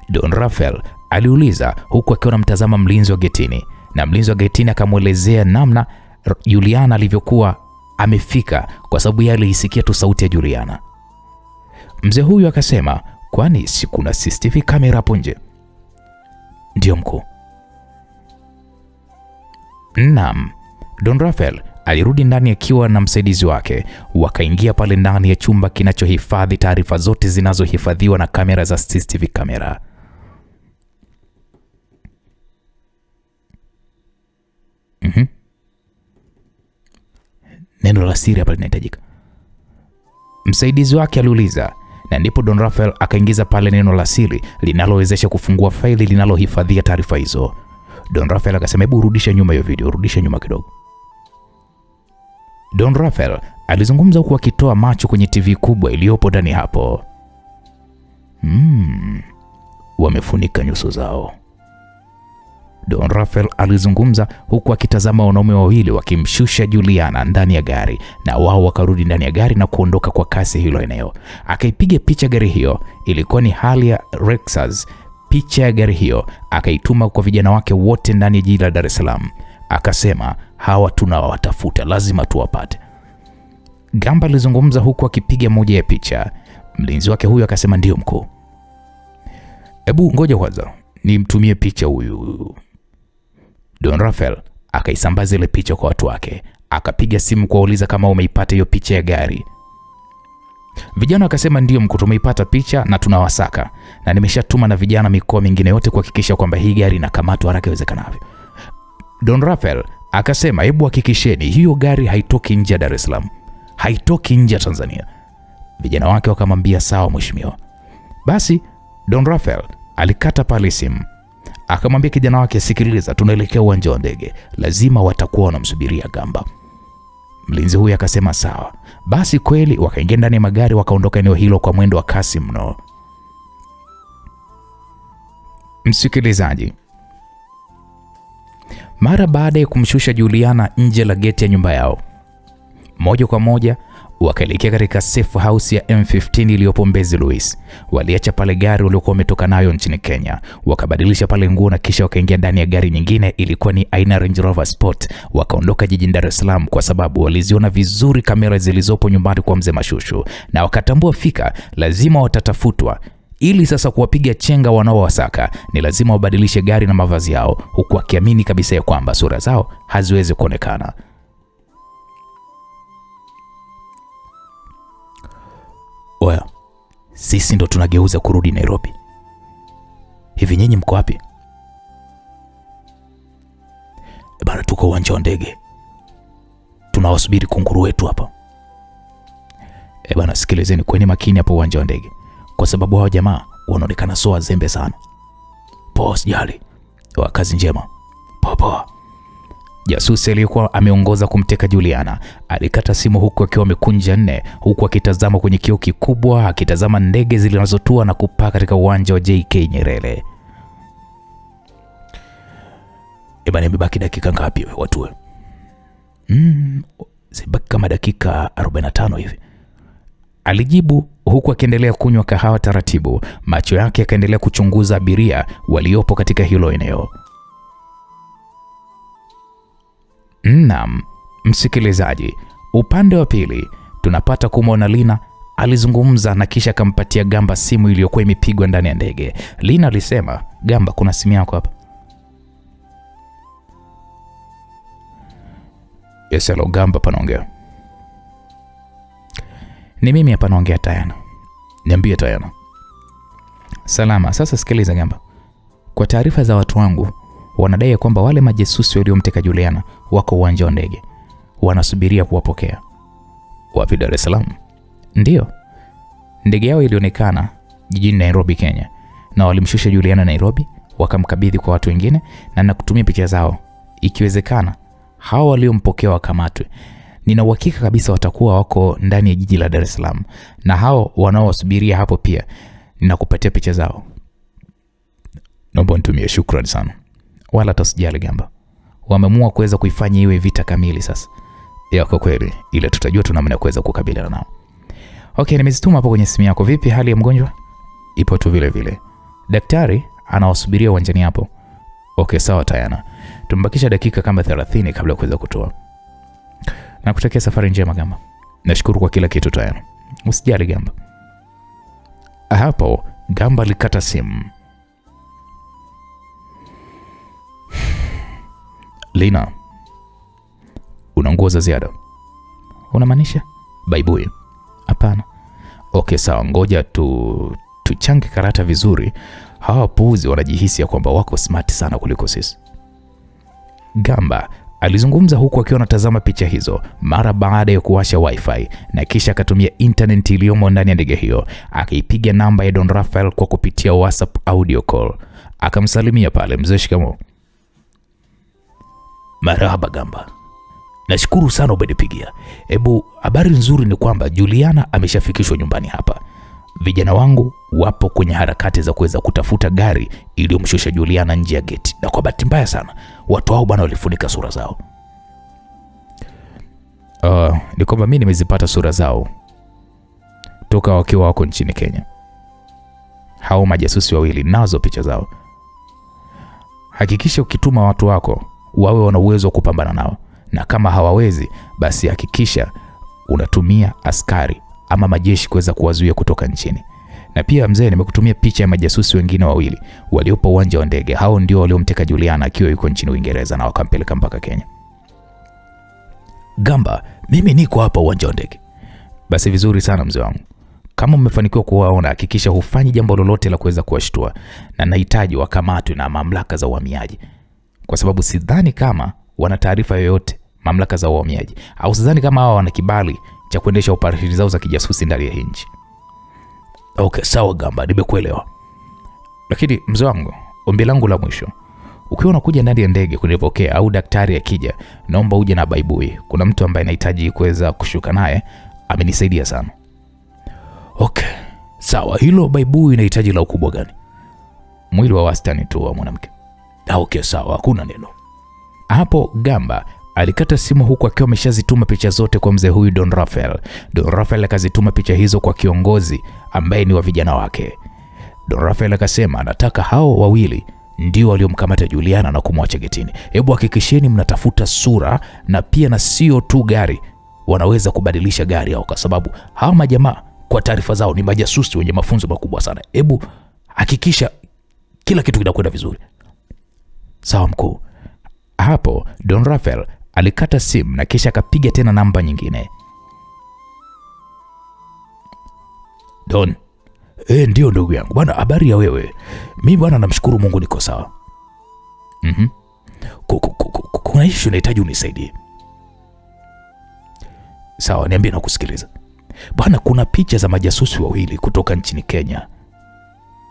Don Rafael aliuliza huku akiwa anamtazama mlinzi wa getini, na mlinzi wa getini akamwelezea namna Juliana alivyokuwa amefika, kwa sababu yeye alisikia tu sauti ya Juliana. Mzee huyu akasema, kwani si kuna CCTV kamera hapo nje? Ndio mkuu. Naam. Don Rafael alirudi ndani akiwa na msaidizi wake. Wakaingia pale ndani ya chumba kinachohifadhi taarifa zote zinazohifadhiwa na kamera za CCTV kamera. Neno la siri hapa linahitajika, msaidizi wake aliuliza, na ndipo Don Rafael akaingiza pale neno la siri linalowezesha kufungua faili linalohifadhia taarifa hizo. Don Rafael akasema, hebu rudisha nyuma hiyo video, rudisha nyuma kidogo. Don Rafael alizungumza huku akitoa macho kwenye TV kubwa iliyopo ndani hapo. Wamefunika nyuso zao. Don Rafael alizungumza huku akitazama wanaume wawili wakimshusha Juliana ndani ya gari, na wao wakarudi ndani ya gari na kuondoka kwa kasi hilo eneo. Akaipiga picha gari hiyo, ilikuwa ni Harley Lexus. Picha ya gari hiyo akaituma kwa vijana wake wote ndani ya jiji la Dar es Salaam. Akasema, hawa tunawatafuta, lazima tuwapate. Gamba alizungumza huku akipiga moja ya picha. Mlinzi wake huyo akasema, ndio mkuu. Hebu ngoja kwanza nimtumie picha huyu. Don Rafael akaisambaza ile picha kwa watu wake, akapiga simu kuwauliza kama umeipata hiyo picha ya gari. Vijana wakasema, ndio mkuu, tumeipata picha na tunawasaka, na nimeshatuma na vijana mikoa mingine yote kuhakikisha kwamba hii gari inakamatwa haraka iwezekanavyo. Don Rafael akasema, hebu hakikisheni hiyo gari haitoki nje ya Dar es Salaam, haitoki nje ya Tanzania. Vijana wake wakamwambia, sawa mheshimiwa. Basi Don Rafael alikata pale simu, akamwambia kijana wake, sikiliza, tunaelekea uwanja wa ndege, lazima watakuwa wanamsubiria Gamba. Mlinzi huyu akasema sawa. Basi kweli wakaingia ndani ya magari, wakaondoka eneo hilo kwa mwendo wa kasi mno. Msikilizaji, mara baada ya kumshusha Juliana nje la geti ya nyumba yao, moja kwa moja wakaelekea katika safe house ya M15 iliyopo Mbezi Luis. Waliacha pale gari waliokuwa wametoka nayo nchini Kenya, wakabadilisha pale nguo na kisha wakaingia ndani ya gari nyingine, ilikuwa ni aina Range Rover Sport. Wakaondoka jijini Dar es Salaam kwa sababu waliziona vizuri kamera zilizopo nyumbani kwa mzee Mashushu, na wakatambua fika lazima watatafutwa. Ili sasa kuwapiga chenga wanaowasaka ni lazima wabadilishe gari na mavazi yao, huku wakiamini kabisa ya kwamba sura zao haziwezi kuonekana. Oya, sisi ndo tunageuza kurudi Nairobi. Hivi nyinyi mko wapi? Bana, tuko uwanja wa ndege, tunawasubiri kunguru wetu hapa. Bana, sikilizeni, kweni makini hapo uwanja wa ndege, kwa sababu hao jamaa wanaonekana soa zembe sana. Poa, sijali. Kazi njema. Poa. Jasusi aliyekuwa ameongoza kumteka Juliana alikata simu huku akiwa amekunja nne, huku akitazama kwenye kioo kikubwa, akitazama ndege zilizotua na kupaa katika uwanja wa JK Nyerere. Bana, imebaki dakika ngapi watu? Zibaki kama dakika 45 hivi, alijibu huku akiendelea kunywa kahawa taratibu. Macho yake yakaendelea kuchunguza abiria waliopo katika hilo eneo. Naam, msikilizaji, upande wa pili tunapata kumwona Lina alizungumza na kisha akampatia Gamba simu iliyokuwa imepigwa ndani ya ndege. Lina alisema, Gamba, kuna simu yako hapa. Yes, hello Gamba, panaongea. Ni mimi hapa naongea, Tayana. Niambie Tayana. Salama. Sasa sikiliza Gamba, kwa taarifa za watu wangu wanadai kwamba wale majasusi waliomteka Juliana wako uwanja wa ndege, wanasubiria kuwapokea. Wapi? Dar es Salaam? Ndio. Ndege yao ilionekana jijini Nairobi, Kenya, na walimshusha Juliana Nairobi, wakamkabidhi kwa watu wengine na nakutumia picha zao. Ikiwezekana hao waliompokea wakamatwe. Nina uhakika kabisa watakuwa wako ndani ya jiji la Dar es Salaam, na hao wanaowasubiria hapo pia ninakupatia picha zao. Naomba nitumie. Shukrani sana. Wala tasijali Gamba, wameamua kuweza kuifanya iwe vita kamili sasa. Kwa kweli, ile tutajua tuna namna ya kuweza kukabiliana nao. Okay, nimezituma hapo kwenye simu yako. Vipi hali ya mgonjwa? Ipo tu vile vile. Daktari anawasubiria uwanjani hapo. Okay, sawa Tayana. Tumbakisha dakika kama 30 kabla ya kuweza kutoa. Na kutakia safari njema Gamba. Nashukuru kwa kila kitu Tayana. Usijali Gamba. Hapo Gamba alikata simu. Lina, una nguo za ziada? Unamaanisha? Baibui? Hapana. Okay, sawa, ngoja tuchange karata vizuri. Hawa puuzi wanajihisi ya kwamba wako smart sana kuliko sisi. Gamba alizungumza huku akiwa anatazama picha hizo mara baada ya kuwasha wifi, na kisha akatumia internet iliyomo ndani ya ndege hiyo, akaipiga namba ya Don Raphael kwa kupitia WhatsApp audio call. Akamsalimia pale, mzee shikamoo. Marahaba Gamba, nashukuru sana umenipigia. Hebu habari nzuri ni kwamba Juliana ameshafikishwa nyumbani hapa. Vijana wangu wapo kwenye harakati za kuweza kutafuta gari iliyomshusha Juliana nje ya geti, na kwa bahati mbaya sana watu hao bwana walifunika sura zao. Ni kwamba mimi nimezipata sura zao toka wakiwa wako nchini Kenya. Hao majasusi wawili nazo picha zao. Hakikisha ukituma watu wako wawe wana uwezo wa kupambana nao, na kama hawawezi basi hakikisha unatumia askari ama majeshi kuweza kuwazuia kutoka nchini. Na pia mzee, nimekutumia picha ya majasusi wengine wawili waliopo uwanja wa ndege. Hao ndio waliomteka Juliana akiwa yuko nchini Uingereza na wakampeleka mpaka Kenya. Gamba, mimi niko hapa uwanja wa ndege. Basi vizuri sana mzee wangu. Kama umefanikiwa kuwaona, hakikisha hufanyi jambo lolote la kuweza kuwashtua, na nahitaji wakamatwe na mamlaka za uhamiaji, kwa sababu sidhani kama wana taarifa yoyote mamlaka za uhamiaji, au sidhani kama hao wana kibali cha kuendesha operesheni zao za kijasusi ndani ya nchi. Okay, sawa Gamba, nimekuelewa. Lakini mzee wangu, ombi langu la mwisho, ukiwa unakuja ndani ya ndege kunipokea au daktari akija, naomba uje na baibui. Kuna mtu ambaye anahitaji kuweza kushuka naye, amenisaidia sana. Okay, sawa. Hilo baibui inahitaji la ukubwa gani? Mwili wa wastani tu wa mwanamke. Okay, sawa, hakuna neno. Hapo Gamba alikata simu huku akiwa ameshazituma picha zote kwa mzee huyu Don Raphael. Don Raphael akazituma picha hizo kwa kiongozi ambaye ni wa vijana wake. Don Raphael akasema anataka hao wawili ndio waliomkamata Juliana na kumwacha getini. Hebu hakikisheni mnatafuta sura, na pia na sio tu gari, wanaweza kubadilisha gari au, kwa sababu hawa majamaa kwa taarifa zao ni majasusi wenye mafunzo makubwa sana. Hebu hakikisha kila kitu kinakwenda vizuri. Sawa mkuu. Hapo Don Raphael alikata simu na kisha akapiga tena namba nyingine. Don, ndio ndugu yangu. Bwana, habari ya wewe? Mimi bwana namshukuru Mungu niko sawa. Kuna issue nahitaji unisaidie. Sawa, niambie na kusikiliza. Bwana, kuna picha za majasusi wawili kutoka nchini Kenya.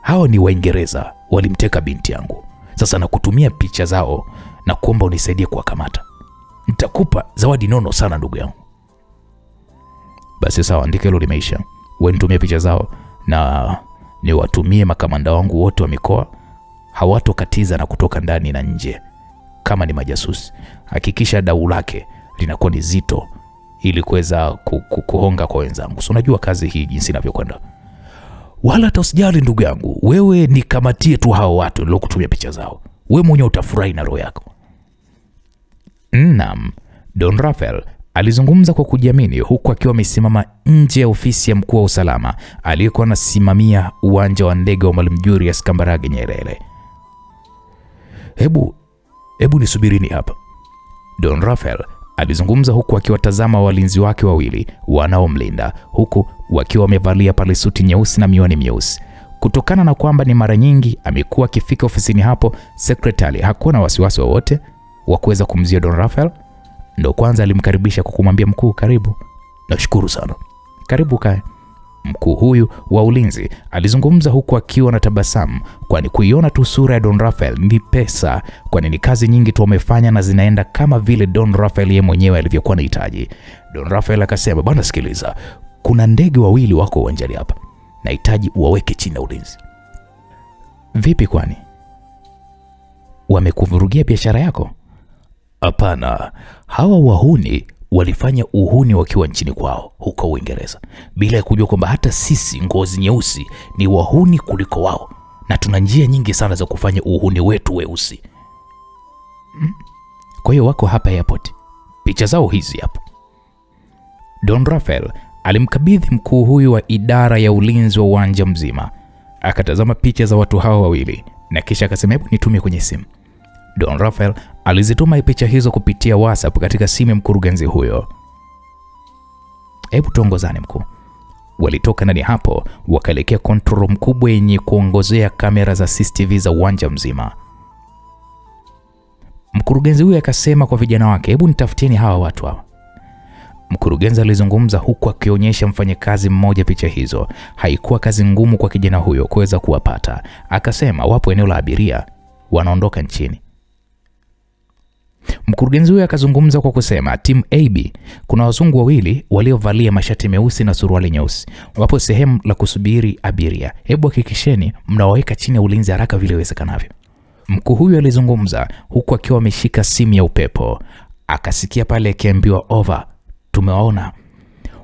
Hao ni Waingereza, walimteka binti yangu. Sasa nakutumia picha zao na kuomba unisaidie kuwakamata. Nitakupa zawadi nono sana ndugu yangu. Basi sawa, andika hilo limeisha. Wewe nitumie picha zao na niwatumie makamanda wangu wote wa mikoa. Hawatokatiza na kutoka ndani na nje. Kama ni majasusi, hakikisha dau lake linakuwa ni zito ili kuweza kuhonga kwa wenzangu. So unajua kazi hii jinsi inavyokwenda. Wala hata usijali ndugu yangu. Wewe nikamatie tu hao watu nilokutumia picha zao. Wewe mwenyewe utafurahi na roho yako. Naam, Don Raphael alizungumza kwa kujiamini huku akiwa amesimama nje ya ofisi ya mkuu wa usalama aliyekuwa anasimamia uwanja wa ndege wa Mwalimu Julius Kambarage Nyerere. Hebu nisubirini hapa. Don Raphael alizungumza huku akiwatazama walinzi wake wawili wanaomlinda, huku wakiwa wamevalia pale suti nyeusi na miwani myeusi. Kutokana na kwamba ni mara nyingi amekuwa akifika ofisini hapo, sekretari hakuwa na wasiwasi wowote wa kuweza kumzia Don Raphael. Ndio kwanza alimkaribisha kwa kumwambia, mkuu karibu. Nashukuru sana. Karibu kae. Mkuu huyu wa ulinzi alizungumza huku akiwa na tabasamu, kwani kuiona tu sura ya Don Raphael ni pesa, kwani ni kazi nyingi tu wamefanya na zinaenda kama vile Don Raphael yeye mwenyewe alivyokuwa anahitaji. Don Raphael akasema, bwana sikiliza, kuna ndege wawili wako uwanjani hapa. Nahitaji uwaweke chini ya ulinzi. Vipi kwani? Wamekuvurugia biashara yako? Hapana, hawa wahuni walifanya uhuni wakiwa nchini kwao huko Uingereza, bila ya kujua kwamba hata sisi ngozi nyeusi ni wahuni kuliko wao, na tuna njia nyingi sana za kufanya uhuni wetu weusi. Kwa hiyo wako hapa airport. Picha zao hizi hapo. Don Raphael alimkabidhi mkuu huyu wa idara ya ulinzi wa uwanja mzima. Akatazama picha za watu hao wawili na kisha akasema, hebu nitumie kwenye simu. Don Raphael alizituma picha hizo kupitia WhatsApp katika simu ya mkurugenzi huyo. Hebu tuongozane mkuu. Walitoka ndani hapo wakaelekea control room kubwa yenye kuongozea kamera za CCTV za uwanja mzima. Mkuu Mkurugenzi huyu akasema kwa vijana wake, hebu nitafutieni hawa watu hawa. Mkurugenzi alizungumza huku akionyesha mfanyakazi mmoja picha hizo. Haikuwa kazi ngumu kwa kijana huyo kuweza kuwapata. Akasema wapo eneo la abiria wanaondoka nchini. Mkurugenzi huyo akazungumza kwa kusema, timu AB kuna wazungu wawili waliovalia mashati meusi na suruali nyeusi. Wapo sehemu la kusubiri abiria. Hebu hakikisheni mnawaweka chini ya ulinzi haraka vile iwezekanavyo. Mkuu huyu alizungumza huku akiwa ameshika simu ya upepo. Akasikia pale akiambiwa over, tumewaona.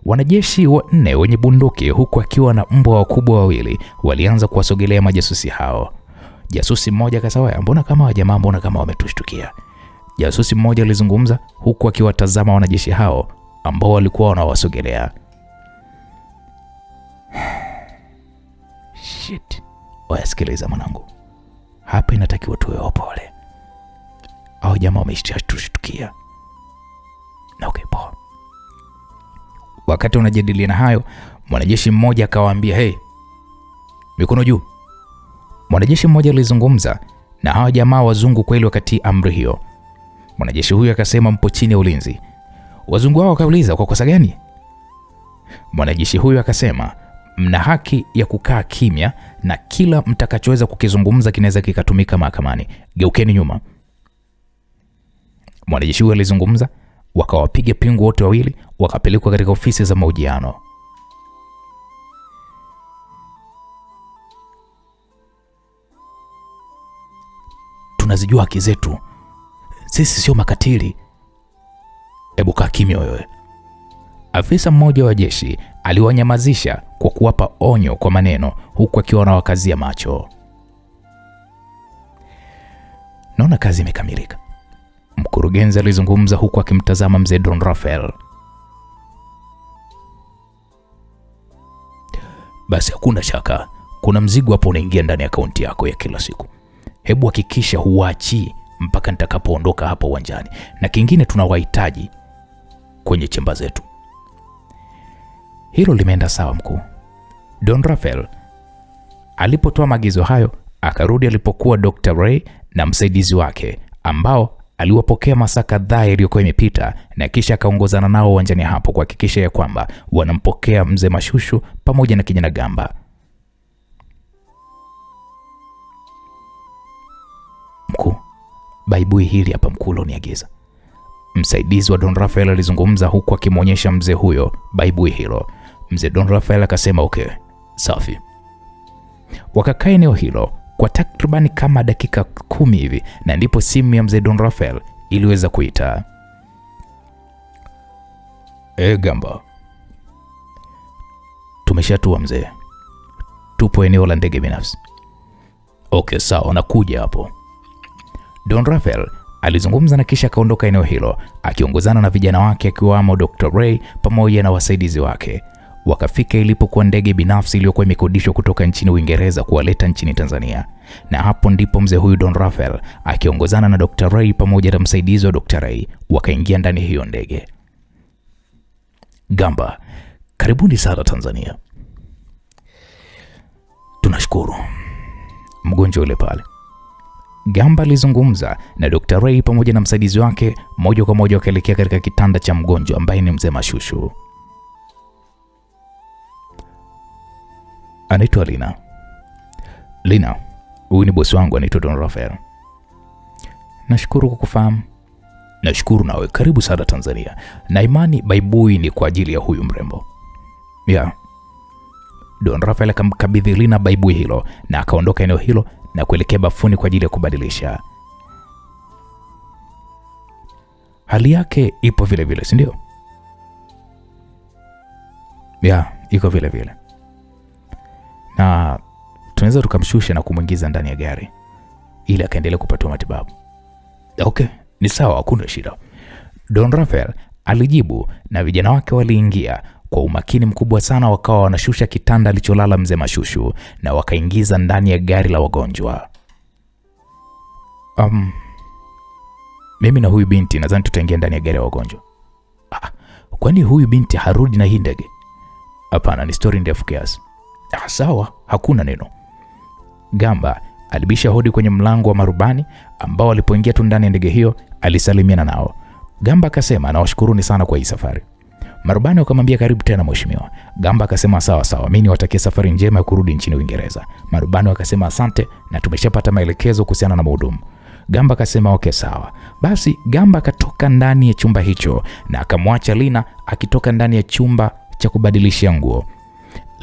Wanajeshi 4 wenye bunduki huku akiwa na mbwa wakubwa wawili walianza kuwasogelea majasusi hao. Jasusi mmoja akasema, mbona kama wajamaa, mbona kama wametushtukia. Jasusi mmoja alizungumza huku akiwatazama wanajeshi hao ambao walikuwa wanawasogelea. Shit. Wasikiliza mwanangu. Hapa inatakiwa tuwe wapole. Hao jamaa wameshtukia. Na okay, poa. Wakati wanajadiliana hayo, mwanajeshi mmoja akawaambia, hey, mikono juu. Mwanajeshi mmoja alizungumza na hao jamaa wazungu kweli wakati amri hiyo. Mwanajeshi huyo akasema, mpo chini ya ulinzi. Wazungu hao wakauliza, kwa kosa gani? Mwanajeshi huyo akasema, mna haki ya kukaa kimya na kila mtakachoweza kukizungumza kinaweza kikatumika mahakamani. Geukeni nyuma. Mwanajeshi huyo alizungumza, wakawapiga pingu wote wawili, wakapelekwa katika ofisi za mahojiano. Tunazijua haki zetu. Sisi sio makatili. Hebu kaa kimya wewe. Afisa mmoja wa jeshi aliwanyamazisha kwa kuwapa onyo kwa maneno huku akiwa anawakazia macho. Naona kazi imekamilika. Mkurugenzi alizungumza huku akimtazama mzee Don Rafael. Basi hakuna shaka, kuna mzigo hapo unaingia ndani ya akaunti yako ya kila siku. Hebu hakikisha huachi mpaka nitakapoondoka hapa uwanjani. Na kingine, tunawahitaji kwenye chemba zetu. Hilo limeenda sawa mkuu. Don Rafael alipotoa maagizo hayo, akarudi alipokuwa Dr. Ray na msaidizi wake ambao aliwapokea masaa kadhaa yaliyokuwa imepita, na kisha akaongozana nao uwanjani hapo kuhakikisha ya kwamba wanampokea mzee Mashushu pamoja na kijana Gamba. Mkuu, baibui hili hapa mkuu loniagiza. Msaidizi wa Don Rafael alizungumza huku akimwonyesha mzee huyo baibui hilo. Mzee Don Rafael akasema okay, safi. Wakakaa eneo hilo kwa takribani kama dakika 10 hivi, na ndipo simu ya mzee Don Rafael iliweza kuita. Gamba. Tumeshatua mzee. Tupo eneo la ndege binafsi. Okay, sawa, nakuja hapo. Don Rafael alizungumza na kisha akaondoka eneo hilo akiongozana na vijana wake akiwamo Dr. Ray pamoja na wasaidizi wake. Wakafika ilipokuwa ndege binafsi iliyokuwa imekodishwa kutoka nchini Uingereza kuwaleta nchini Tanzania. Na hapo ndipo mzee huyu Don Rafael akiongozana na Dr. Ray pamoja na msaidizi wa Dr. Ray wakaingia ndani hiyo ndege. Gamba, karibuni sana Tanzania. Tunashukuru. Mgonjwa yule pale. Gamba alizungumza na Dr. Ray pamoja na msaidizi wake, moja kwa moja wakaelekea katika kitanda cha mgonjwa ambaye ni mzee Mashushu. Anaitwa Lina. Lina, huyu ni bosi wangu anaitwa Don Rafael. Nashukuru kwa kufahamu. Nashukuru nawe, karibu sana Tanzania. Na imani baibui ni kwa ajili ya huyu mrembo. Yeah. Don Rafael akamkabidhi Lina baibui hilo na akaondoka eneo hilo na kuelekea bafuni kwa ajili ya kubadilisha. Hali yake ipo vile vile, si ndio? Yeah, iko vile vile. Na tunaweza tukamshusha na kumwingiza ndani ya gari ili akaendelee kupatiwa matibabu. Okay, ni sawa, hakuna shida. Don Rafael alijibu na vijana wake waliingia kwa umakini mkubwa sana, wakawa wanashusha kitanda alicholala mzee Mashushu na wakaingiza ndani ya gari la wagonjwa. Mimi na huyu binti nadhani tutaingia ndani ya gari la wagonjwa. Kwani huyu binti harudi na hii ndege? Hapana, ni story ndefu kiasi. Sawa, hakuna neno. Gamba Alibisha hodi kwenye mlango wa marubani ambao alipoingia tu ndani ya ndege hiyo alisalimiana nao. Gamba akasema nawashukuruni sana kwa hii safari. Marubani wakamwambia karibu tena mheshimiwa. Gamba akasema sawa sawa, mimi niwatakie safari njema ya kurudi nchini Uingereza. Marubani wakasema asante na tumeshapata maelekezo kuhusiana na mhudumu. Gamba akasema okay sawa. Basi Gamba akatoka ndani ya chumba hicho na akamwacha Lina akitoka ndani ya chumba cha kubadilishia nguo.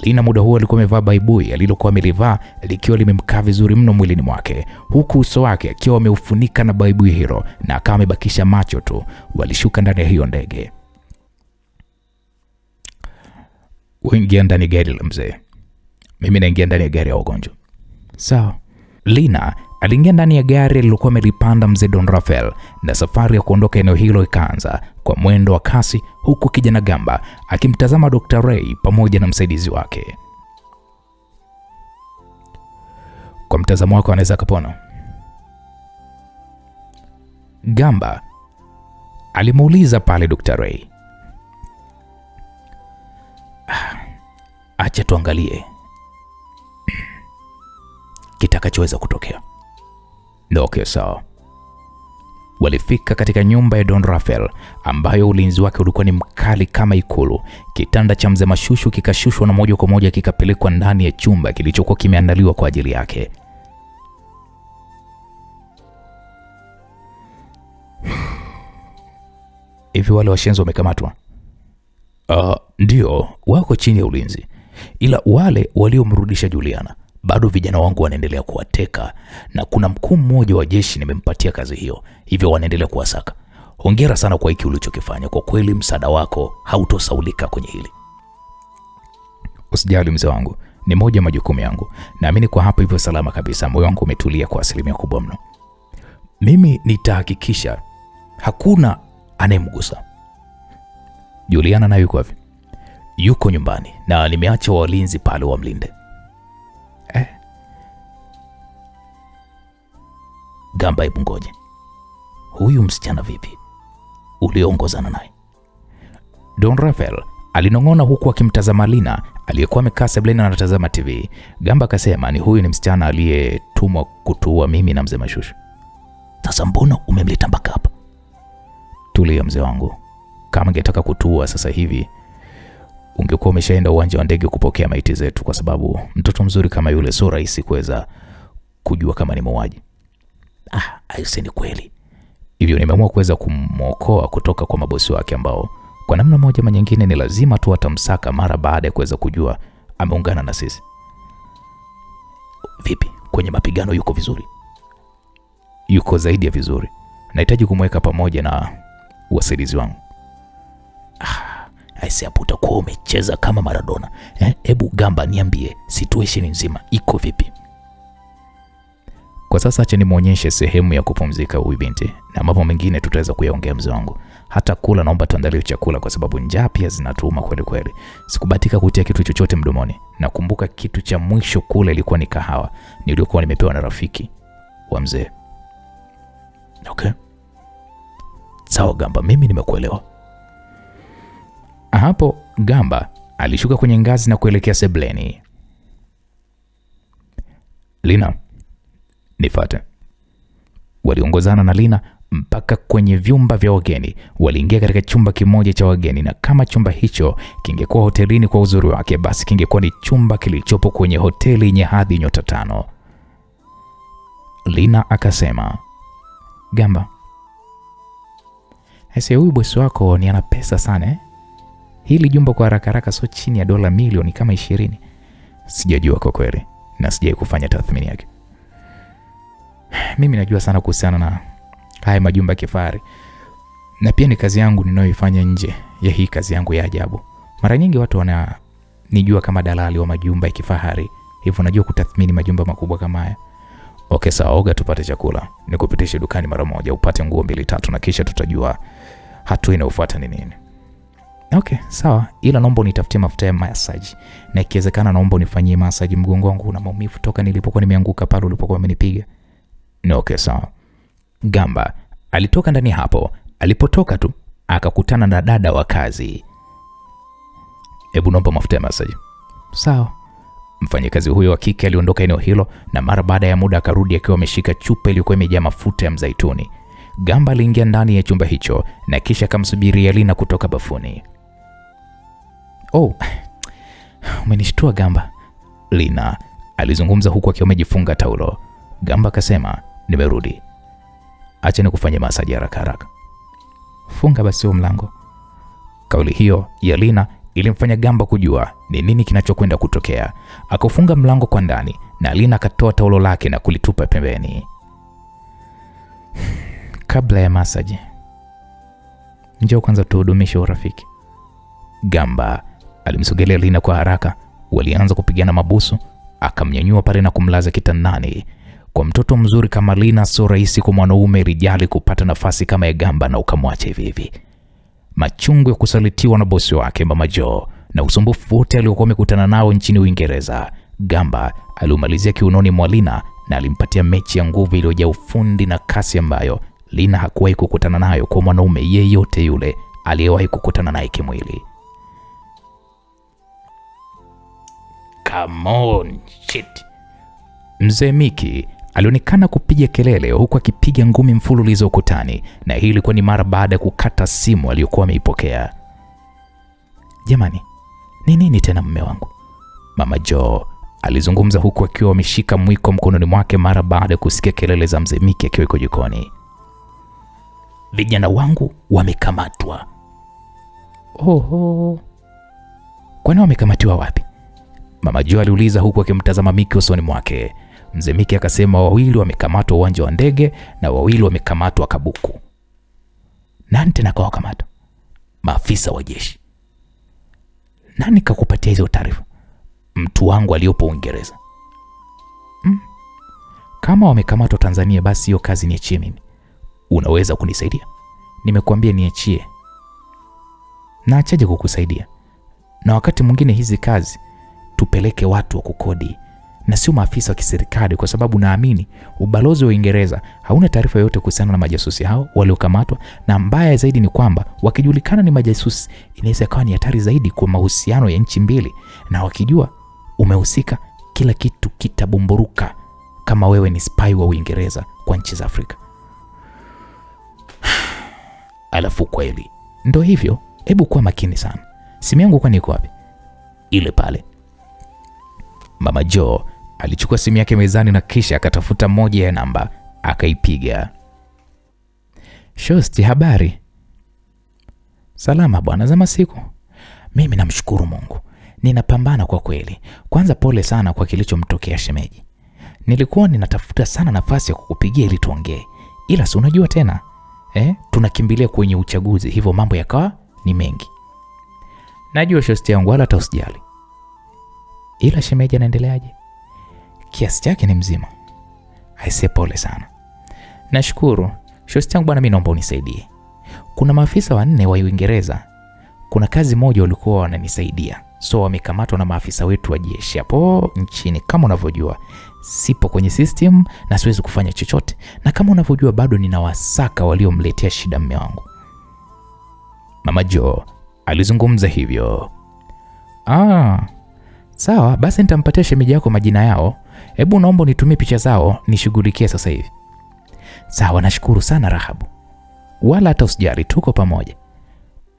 Lina muda huo alikuwa amevaa baibui alilokuwa amelivaa likiwa limemkaa vizuri mno mwilini mwake, huku uso wake akiwa ameufunika na baibui hilo na akawa amebakisha macho tu. Walishuka ndani ya hiyo ndege. Uingia ndani gari la mzee. Mimi naingia ndani ya gari ya wagonjwa. Sawa. Lina aliingia ndani ya gari alilokuwa amelipanda mzee Don Rafael na safari ya kuondoka eneo hilo ikaanza kwa mwendo wa kasi, huku kijana Gamba akimtazama Dr. Ray pamoja na msaidizi wake. Kwa mtazamo wako anaweza kapona? Gamba alimuuliza pale Dr. Ray. Acha tuangalie kitakachoweza kutokea. Okay, sawa. Walifika katika nyumba ya Don Rafael ambayo ulinzi wake ulikuwa ni mkali kama ikulu. Kitanda cha mzee Mashushu kikashushwa na moja kwa moja kikapelekwa ndani ya chumba kilichokuwa kimeandaliwa kwa ajili yake. Hivi wale washenzi wamekamatwa? Ndio, wako chini ya ulinzi. Ila wale waliomrudisha Juliana bado vijana wangu wanaendelea kuwateka na kuna mkuu mmoja wa jeshi nimempatia kazi hiyo, hivyo wanaendelea kuwasaka. Hongera sana kwa hiki ulichokifanya, kwa kweli msaada wako hautosaulika kwenye hili. Usijali mzee wangu, ni moja majukumu yangu. Naamini kwa hapa hivyo salama kabisa, moyo wangu umetulia kwa asilimia kubwa mno. Mimi nitahakikisha hakuna anemgusa. Juliana naye yuko wapi? Yuko nyumbani na nimeacha walinzi pale wamlinde. Gamba, hebu ngoje. Huyu msichana vipi uliongozana naye? Don Rafael alinong'ona huku akimtazama Lina aliyekuwa amekaa sebuleni na anatazama TV. Gamba akasema huyu ni msichana aliyetumwa kutuua mimi na mzee Mashushu. Sasa mbona umemleta mpaka hapa? Tulia mzee wangu. Kama ungetaka kutuua sasa hivi ungekuwa umeshaenda uwanja wa ndege kupokea maiti zetu, kwa sababu mtoto mzuri kama yule sio rahisi kuweza kujua kama ni muuaji. Aise, ni kweli. Hivyo nimeamua kuweza kumwokoa kutoka kwa mabosi wake ambao kwa namna moja ama nyingine ni lazima tu atamsaka mara baada ya kuweza kujua ameungana na sisi. Vipi, kwenye mapigano yuko vizuri? Yuko zaidi ya vizuri. Nahitaji kumweka pamoja na wasaidizi wangu. Aise, hapo utakuwa umecheza kama Maradona. Hebu Gamba, niambie situation nzima iko vipi? Kwa sasa acha nimuonyeshe sehemu ya kupumzika huyu binti, na mambo mengine tutaweza kuyaongea mzee wangu. Hata kula naomba tuandalie chakula kwa sababu njaa pia zinatuuma kweli kweli. Sikubahatika kutia kitu chochote mdomoni. Nakumbuka kitu cha mwisho kula ilikuwa ni kahawa niliyokuwa nimepewa na rafiki wa mzee. Okay. Sawa Gamba, mimi nimekuelewa. Hapo Gamba alishuka kwenye ngazi na kuelekea sebuleni. Lina, nifuate. Waliongozana na Lina mpaka kwenye vyumba vya wageni. Waliingia katika chumba kimoja cha wageni, na kama chumba hicho kingekuwa hotelini kwa uzuri wake, basi kingekuwa ni chumba kilichopo kwenye hoteli yenye hadhi nyota 5. Lina akasema, Gamba, ese huyu bosi wako ni ana pesa sana Hili jumba kwa haraka haraka sio chini ya dola milioni kama 20. Sijajua kwa kweli na sijai kufanya tathmini yake. Mimi najua sana kuhusiana na haya majumba kifahari, na pia ni kazi yangu ninayoifanya nje ya hii kazi yangu ya ajabu. Mara nyingi watu wananijua kama dalali wa majumba ya kifahari, hivyo najua kutathmini majumba makubwa kama haya. Okay, sawa, oga tupate chakula. Nikupitishe dukani mara moja upate nguo 2-3 na kisha tutajua hatua inayofuata ni nini. Okay, sawa, ila naomba unitafutie mafuta ya massage, na ikiwezekana naomba unifanyie massage mgongo wangu una maumivu toka nilipokuwa nimeanguka pale ulipokuwa umenipiga. Okay, sawa. Gamba alitoka ndani hapo. Alipotoka tu akakutana na dada wa kazi. Hebu naomba mafuta ya massage. Sawa. Mfanyakazi huyo wa kike aliondoka eneo hilo, na mara baada ya muda akarudi akiwa ameshika chupa iliyokuwa imejaa mafuta ya mzaituni. Gamba aliingia ndani ya chumba hicho na kisha akamsubiria Lina kutoka bafuni. Oh, umenishtua Gamba, Lina alizungumza huku akiwa amejifunga taulo. Gamba akasema, nimerudi. Acha nikufanye masaji haraka haraka. Funga basi huo mlango. Kauli hiyo ya Lina ilimfanya Gamba kujua ni nini kinachokwenda kutokea. Akafunga mlango kwa ndani na Lina akatoa taulo lake na kulitupa pembeni. Kabla ya masaji, njoo kwanza tuhudumishe urafiki. Gamba alimsogelea Lina kwa haraka. Walianza kupigana mabusu. Akamnyanyua pale na kumlaza kitandani. Kwa mtoto mzuri kama Lina, sio rahisi kwa mwanaume rijali kupata nafasi kama ya Gamba na ukamwacha hivi hivi. Machungu ya kusalitiwa na bosi wake Mama Jo na usumbufu wote aliokuwa amekutana nao nchini Uingereza, Gamba aliumalizia kiunoni mwa Lina na alimpatia mechi ya nguvu iliyojaa ufundi na kasi ambayo Lina hakuwahi kukutana nayo kwa mwanaume yeyote yule aliyewahi kukutana naye kimwili. Come on, shit. Mzee Miki alionekana kupiga kelele huku akipiga ngumi mfululizo ukutani, na hii ilikuwa ni mara baada ya kukata simu aliyokuwa ameipokea. Jamani, ni nini tena mume wangu? Mama Jo alizungumza huku akiwa ameshika mwiko mkononi mwake mara baada ya kusikia kelele za Mzee Miki akiwa yuko jikoni. Vijana wangu wamekamatwa. Oho. Kwani wamekamatiwa wapi? Mama Jo aliuliza huku akimtazama Miki usoni mwake. Mzee Miki akasema 2 wamekamatwa uwanja wa ndege na 2 wamekamatwa Kabuku. Nani tena kwa wakamata? Maafisa wa jeshi. Nani kakupatia hizo taarifa? Mtu wangu aliyopo Uingereza. Kama wamekamatwa Tanzania basi hiyo kazi niachie mimi. Unaweza kunisaidia? Nimekuambia niachie. Na achaje kukusaidia? Na wakati mwingine hizi kazi tupeleke watu wa kukodi na sio maafisa wa kiserikali, kwa sababu naamini ubalozi wa Uingereza hauna taarifa yoyote kuhusiana na majasusi hao waliokamatwa, na mbaya zaidi ni kwamba wakijulikana ni majasusi inaweza kuwa ni hatari zaidi kwa mahusiano ya nchi mbili, na wakijua umehusika kila kitu kitabumburuka kama wewe ni spy wa Uingereza kwa nchi za Afrika. Alafu kweli ndio hivyo, hebu kuwa makini sana. Simu yangu kwani iko wapi? Ile pale. Mama Jo alichukua simu yake mezani na kisha akatafuta moja ya namba akaipiga. Shosti, habari? Salama bwana, za masiku. Mimi namshukuru Mungu. Ninapambana kwa kweli. Kwanza pole sana kwa kilichomtokea shemeji. Nilikuwa ninatafuta sana nafasi ya kukupigia ili tuongee. Ila si unajua tena, tunakimbilia kwenye uchaguzi, hivyo mambo yakawa ni mengi. Najua shosti yangu, wala hata usijali. Ila shemeji anaendeleaje? Kiasi chake ni mzima. Aise, pole sana. Nashukuru. Shosti yangu bwana, mimi naomba unisaidie. Kuna maafisa 4 wa Uingereza. Kuna kazi moja walikuwa wananisaidia. So wamekamatwa na maafisa wetu wa jeshi hapo nchini. Kama unavyojua, sipo kwenye system na siwezi kufanya chochote. Na kama unavyojua bado ninawasaka waliomletea shida mume wangu. Mama Jo alizungumza hivyo. Sawa, basi nitampatia shemeji yako majina yao. Hebu naomba nitumie picha zao nishughulikie sasa hivi. Sawa, nashukuru sana Rahabu. Wala hata usijali, tuko pamoja.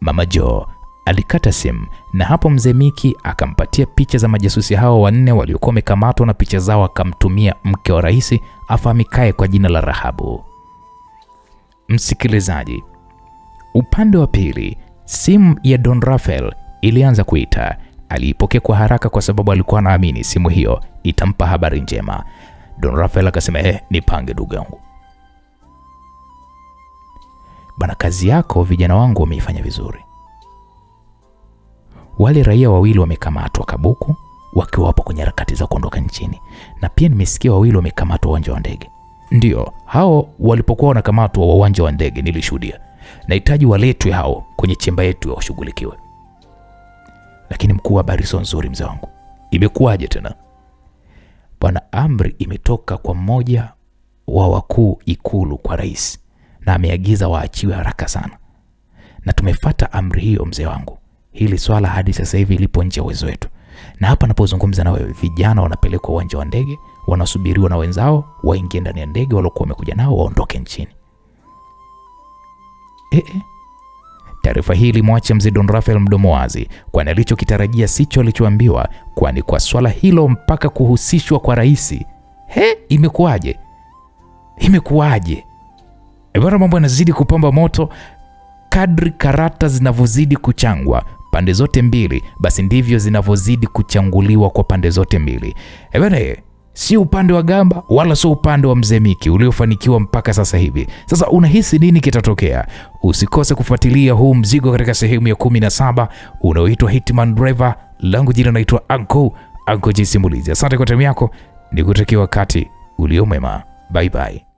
Mama Jo alikata simu na hapo Mzee Miki akampatia picha za majasusi hao 4 waliokuwa wamekamatwa na picha zao akamtumia mke wa rais afahamikae kwa jina la Rahabu. Msikilizaji, upande wa pili simu ya Don Rafael ilianza kuita. Aliipokea kwa haraka kwa sababu alikuwa anaamini simu hiyo itampa habari njema. Don Rafael akasema, nipange ndugu yangu. Bana, kazi yako vijana wangu wameifanya vizuri. Wale raia 2 wamekamatwa Kabuku wakiwa hapo kwenye harakati za kuondoka nchini, na pia nimesikia 2 wamekamatwa uwanja wa ndege. Ndio, hao walipokuwa wanakamatwa uwanja wa ndege nilishuhudia. Nahitaji waletwe hao kwenye chemba yetu washughulikiwe. Lakini mkuu, habari sio nzuri mzee wangu. Imekuwaje tena? Bwana, amri imetoka kwa mmoja wa wakuu Ikulu kwa rais, na ameagiza waachiwe haraka sana. Na tumefuata amri hiyo mzee wangu. Hili swala hadi sasa hivi lipo nje ya uwezo wetu. Na hapa napozungumza na wewe, vijana wanapelekwa uwanja wa ndege, wanasubiriwa na wenzao waingie ndani ya ndege waliokuwa wamekuja nao waondoke nchini. Taarifa hii ilimwacha mzee Don Raphael mdomo wazi, kwani alichokitarajia sicho alichoambiwa, kwani kwa swala hilo mpaka kuhusishwa kwa rais. Imekuwaje? Bwana, mambo yanazidi kupamba moto. Kadri karata zinavyozidi kuchangwa pande zote mbili, basi ndivyo zinavyozidi kuchanguliwa kwa pande zote mbili. Bwana, si upande wa Gamba wala sio upande wa Mzee Miki uliofanikiwa mpaka sasa hivi. Sasa unahisi nini kitatokea? Usikose kufuatilia huu mzigo katika sehemu ya 17 unaoitwa Hitman Driver. Langu jina naitwa Anko Jisimulizi. Asante kwa time yako, nikutakia wakati uliomema. Bye bye.